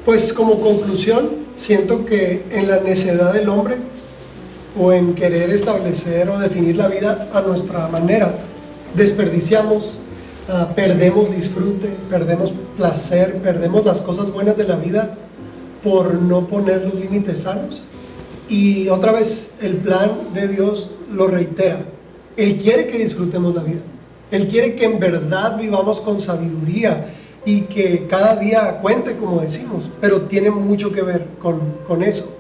Pues como conclusión, siento que en la necedad del hombre, o en querer establecer o definir la vida a nuestra manera, desperdiciamos, perdemos disfrute, perdemos placer, perdemos las cosas buenas de la vida por no poner los límites sanos. Y otra vez, el plan de Dios lo reitera: Él quiere que disfrutemos la vida, Él quiere que en verdad vivamos con sabiduría y que cada día cuente, como decimos, pero tiene mucho que ver con eso,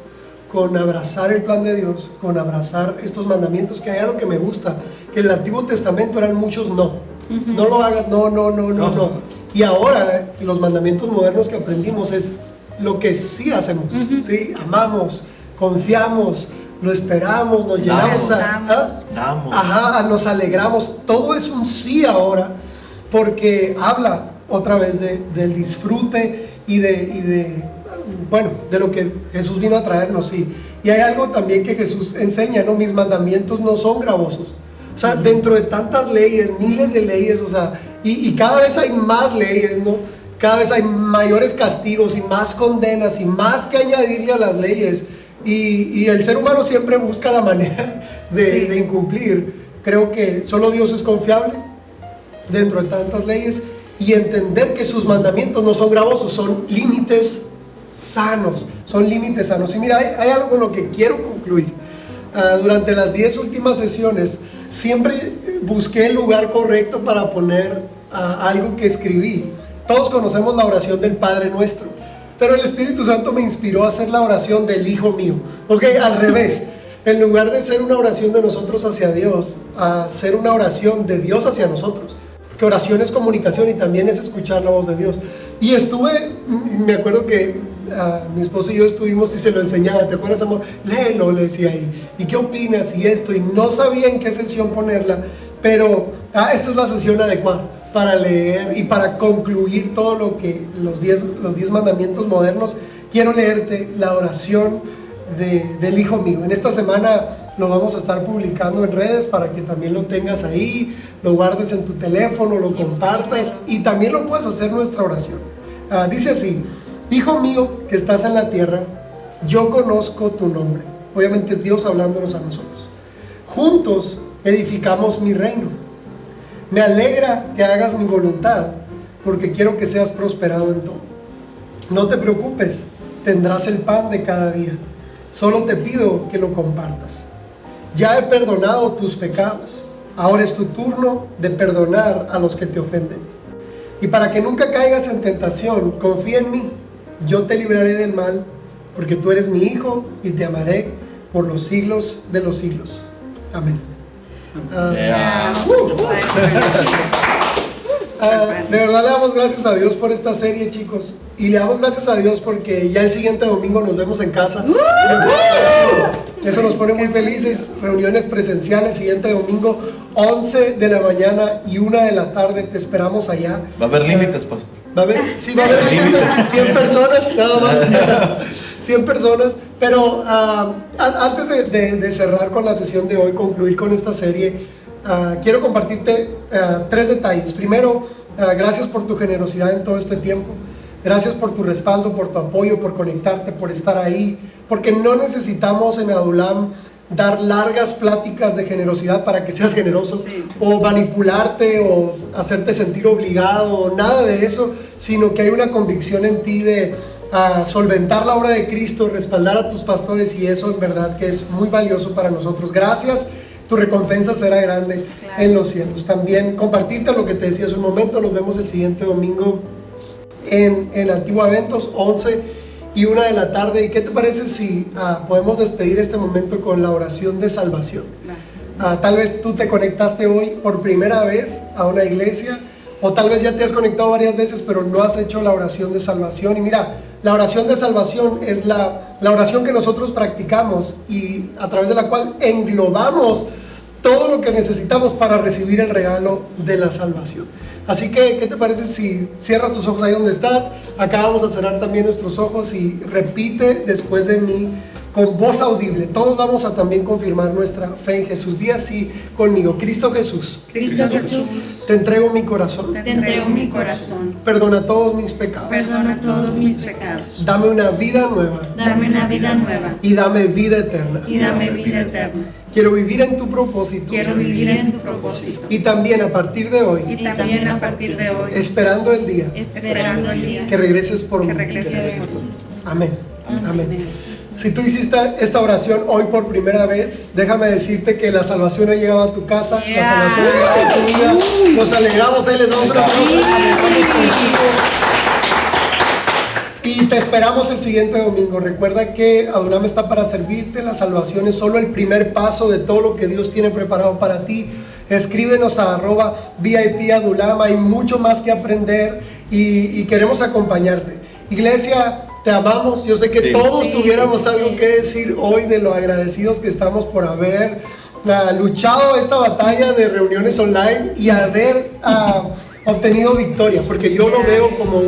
con abrazar el plan de Dios, con abrazar estos mandamientos. Que hay algo que me gusta, que en el Antiguo Testamento eran muchos no lo hagas, no. Y ahora los mandamientos modernos que aprendimos es lo que sí hacemos, ¿sí? Amamos, confiamos, lo esperamos, nos llenamos, nos alegramos. Todo es un sí ahora, porque habla otra vez del disfrute y de lo que Jesús vino a traernos. Sí. Y hay algo también que Jesús enseña, ¿no? Mis mandamientos no son gravosos. O sea, dentro de tantas leyes, miles de leyes, o sea, y cada vez hay más leyes, ¿no? Cada vez hay mayores castigos y más condenas y más que añadirle a las leyes. Y el ser humano siempre busca la manera de incumplir. Creo que solo Dios es confiable dentro de tantas leyes, y entender que sus mandamientos no son gravosos, son límites sanos, Y mira, hay algo con lo que quiero concluir. Durante las 10 últimas sesiones siempre busqué el lugar correcto para poner algo que escribí. Todos conocemos la oración del Padre Nuestro, pero el Espíritu Santo me inspiró a hacer la oración del Hijo mío. Ok, al revés. En lugar de ser una oración de nosotros hacia Dios, a ser una oración de Dios hacia nosotros. Porque oración es comunicación y también es escuchar la voz de Dios. Y me acuerdo que mi esposo y yo estuvimos y se lo enseñaba, ¿te acuerdas, amor? Léelo, le decía ahí, ¿y qué opinas? Y esto, y no sabía en qué sesión ponerla, pero esta es la sesión adecuada para leer y para concluir todo lo que los 10 mandamientos modernos. Quiero leerte la oración del Hijo Mío. En esta semana lo vamos a estar publicando en redes para que también lo tengas ahí, lo guardes en tu teléfono, lo compartas y también lo puedes hacer nuestra oración. Dice así: Hijo mío que estás en la tierra, yo conozco tu nombre. Obviamente es Dios hablándonos a nosotros. Juntos edificamos mi reino. Me alegra que hagas mi voluntad, porque quiero que seas prosperado en todo. No te preocupes, tendrás el pan de cada día. Solo te pido que lo compartas. Ya he perdonado tus pecados. Ahora es tu turno de perdonar a los que te ofenden. Y para que nunca caigas en tentación, confía en mí. Yo te libraré del mal, porque tú eres mi hijo y te amaré por los siglos de los siglos. Amén. De verdad le damos gracias a Dios por esta serie, chicos, y le damos gracias a Dios porque ya el siguiente domingo nos vemos en casa. Eso nos pone muy felices. Reuniones presenciales, siguiente domingo 11 de la mañana y 1 de la tarde, te esperamos allá. Va a haber límites, pastor. Va a haber, sí, va a haber límites, 100 personas nada más. 100 personas, pero antes de cerrar con la sesión de hoy, concluir con esta serie, quiero compartirte 3 detalles. Primero, gracias por tu generosidad en todo este tiempo. Gracias por tu respaldo, por tu apoyo, por conectarte, por estar ahí, porque no necesitamos en Adulam dar largas pláticas de generosidad para que seas generoso, sí, o manipularte o hacerte sentir obligado, nada de eso, sino que hay una convicción en ti de solventar la obra de Cristo, respaldar a tus pastores, y eso en verdad que es muy valioso para nosotros. Gracias, tu recompensa será grande, claro, en los cielos. También compartirte lo que te decía hace un momento. Nos vemos el siguiente domingo en Antigua Eventos, 11 y 1 de la tarde. ¿Y qué te parece si podemos despedir este momento con la oración de salvación? Tal vez tú te conectaste hoy por primera vez a una iglesia, o tal vez ya te has conectado varias veces pero no has hecho la oración de salvación. Y mira, la oración de salvación es la oración que nosotros practicamos y a través de la cual englobamos todo lo que necesitamos para recibir el regalo de la salvación. Así que, ¿qué te parece si cierras tus ojos ahí donde estás? Acá vamos a cerrar también nuestros ojos y repite después de mí con voz audible. Todos vamos a también confirmar nuestra fe en Jesús. Di así conmigo: Cristo Jesús. Cristo Jesús. Te entrego mi corazón. Te entrego mi corazón. Perdona todos mis pecados. Perdona todos mis pecados. Dame una vida nueva. Dame una vida nueva. Y dame vida eterna. Y dame vida eterna. Quiero vivir en tu propósito. Quiero vivir en tu propósito. Y también a partir de hoy. Y también a partir de hoy. Esperando el día. Esperando el día. Que regreses por mí. Que regreses por mí. Amén. Amén. Si tú hiciste esta oración hoy por primera vez, déjame decirte que la salvación ha llegado a tu casa, la salvación ha llegado a tu vida. Nos alegramos, ahí les damos un aplauso. Y te esperamos el siguiente domingo. Recuerda que Adulam está para servirte. La salvación es solo el primer paso de todo lo que Dios tiene preparado para ti. Escríbenos a @VIP Adulam. Hay mucho más que aprender y queremos acompañarte. Iglesia, te amamos. Yo sé que todos tuviéramos algo que decir hoy de lo agradecidos que estamos por haber luchado esta batalla de reuniones online y haber obtenido victoria, porque yo lo veo como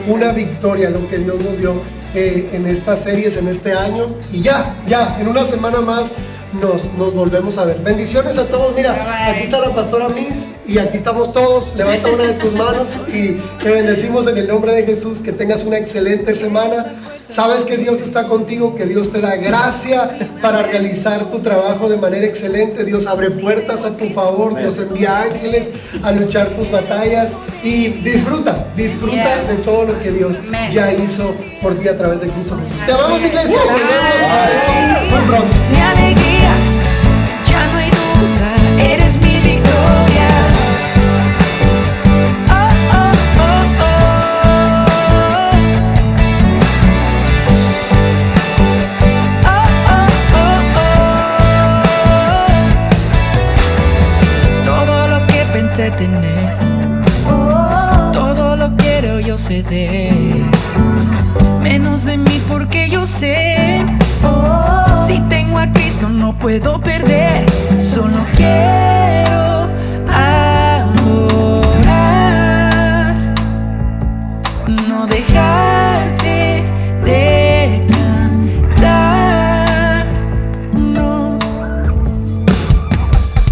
una victoria lo que Dios nos dio en estas series, en este año. Y ya, en una semana más nos volvemos a ver. Bendiciones a todos. Mira, aquí está la pastora Miss y aquí estamos todos. Levanta una de tus manos y te bendecimos en el nombre de Jesús. Que tengas una excelente semana. Sabes que Dios está contigo, que Dios te da gracia para realizar tu trabajo de manera excelente. Dios abre puertas a tu favor. Dios envía ángeles a luchar tus batallas. Y disfruta de todo lo que Dios ya hizo por ti a través de Cristo Jesús. Te amamos, iglesia. Nos vemos muy pronto. Mi alegría, ya no hay duda, eres mi victoria. Oh, oh, oh, oh. Todo lo que pensé tener, todo lo quiero yo ceder. menos de mí porque yo sé, si tengo a Cristo no puedo perder. Solo quiero adorar, no dejarte de cantar, no,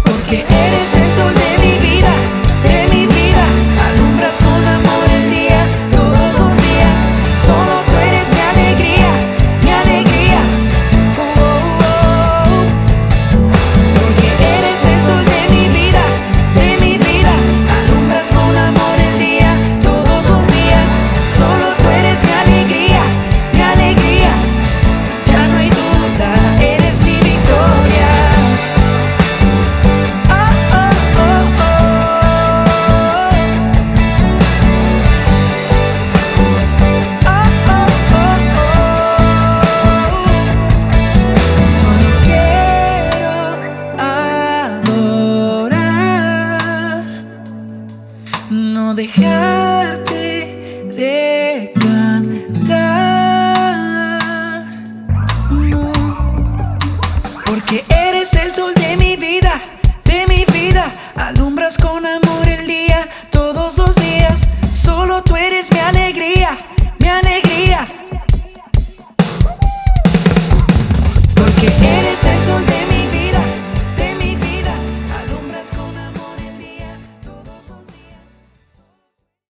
porque eres el sol de mi vida, alumbras con amor el día, todos los días, solo tú eres mi alegría, oh, oh, oh. Porque eres el sol de mi vida, alumbras con amor el día, todos los días, solo tú eres mi alegría, ya no hay duda, eres mi victoria. Oh, oh, oh, oh. Solo quiero adorar, no dejarte de cantar, no, porque eres el sol de mi vida,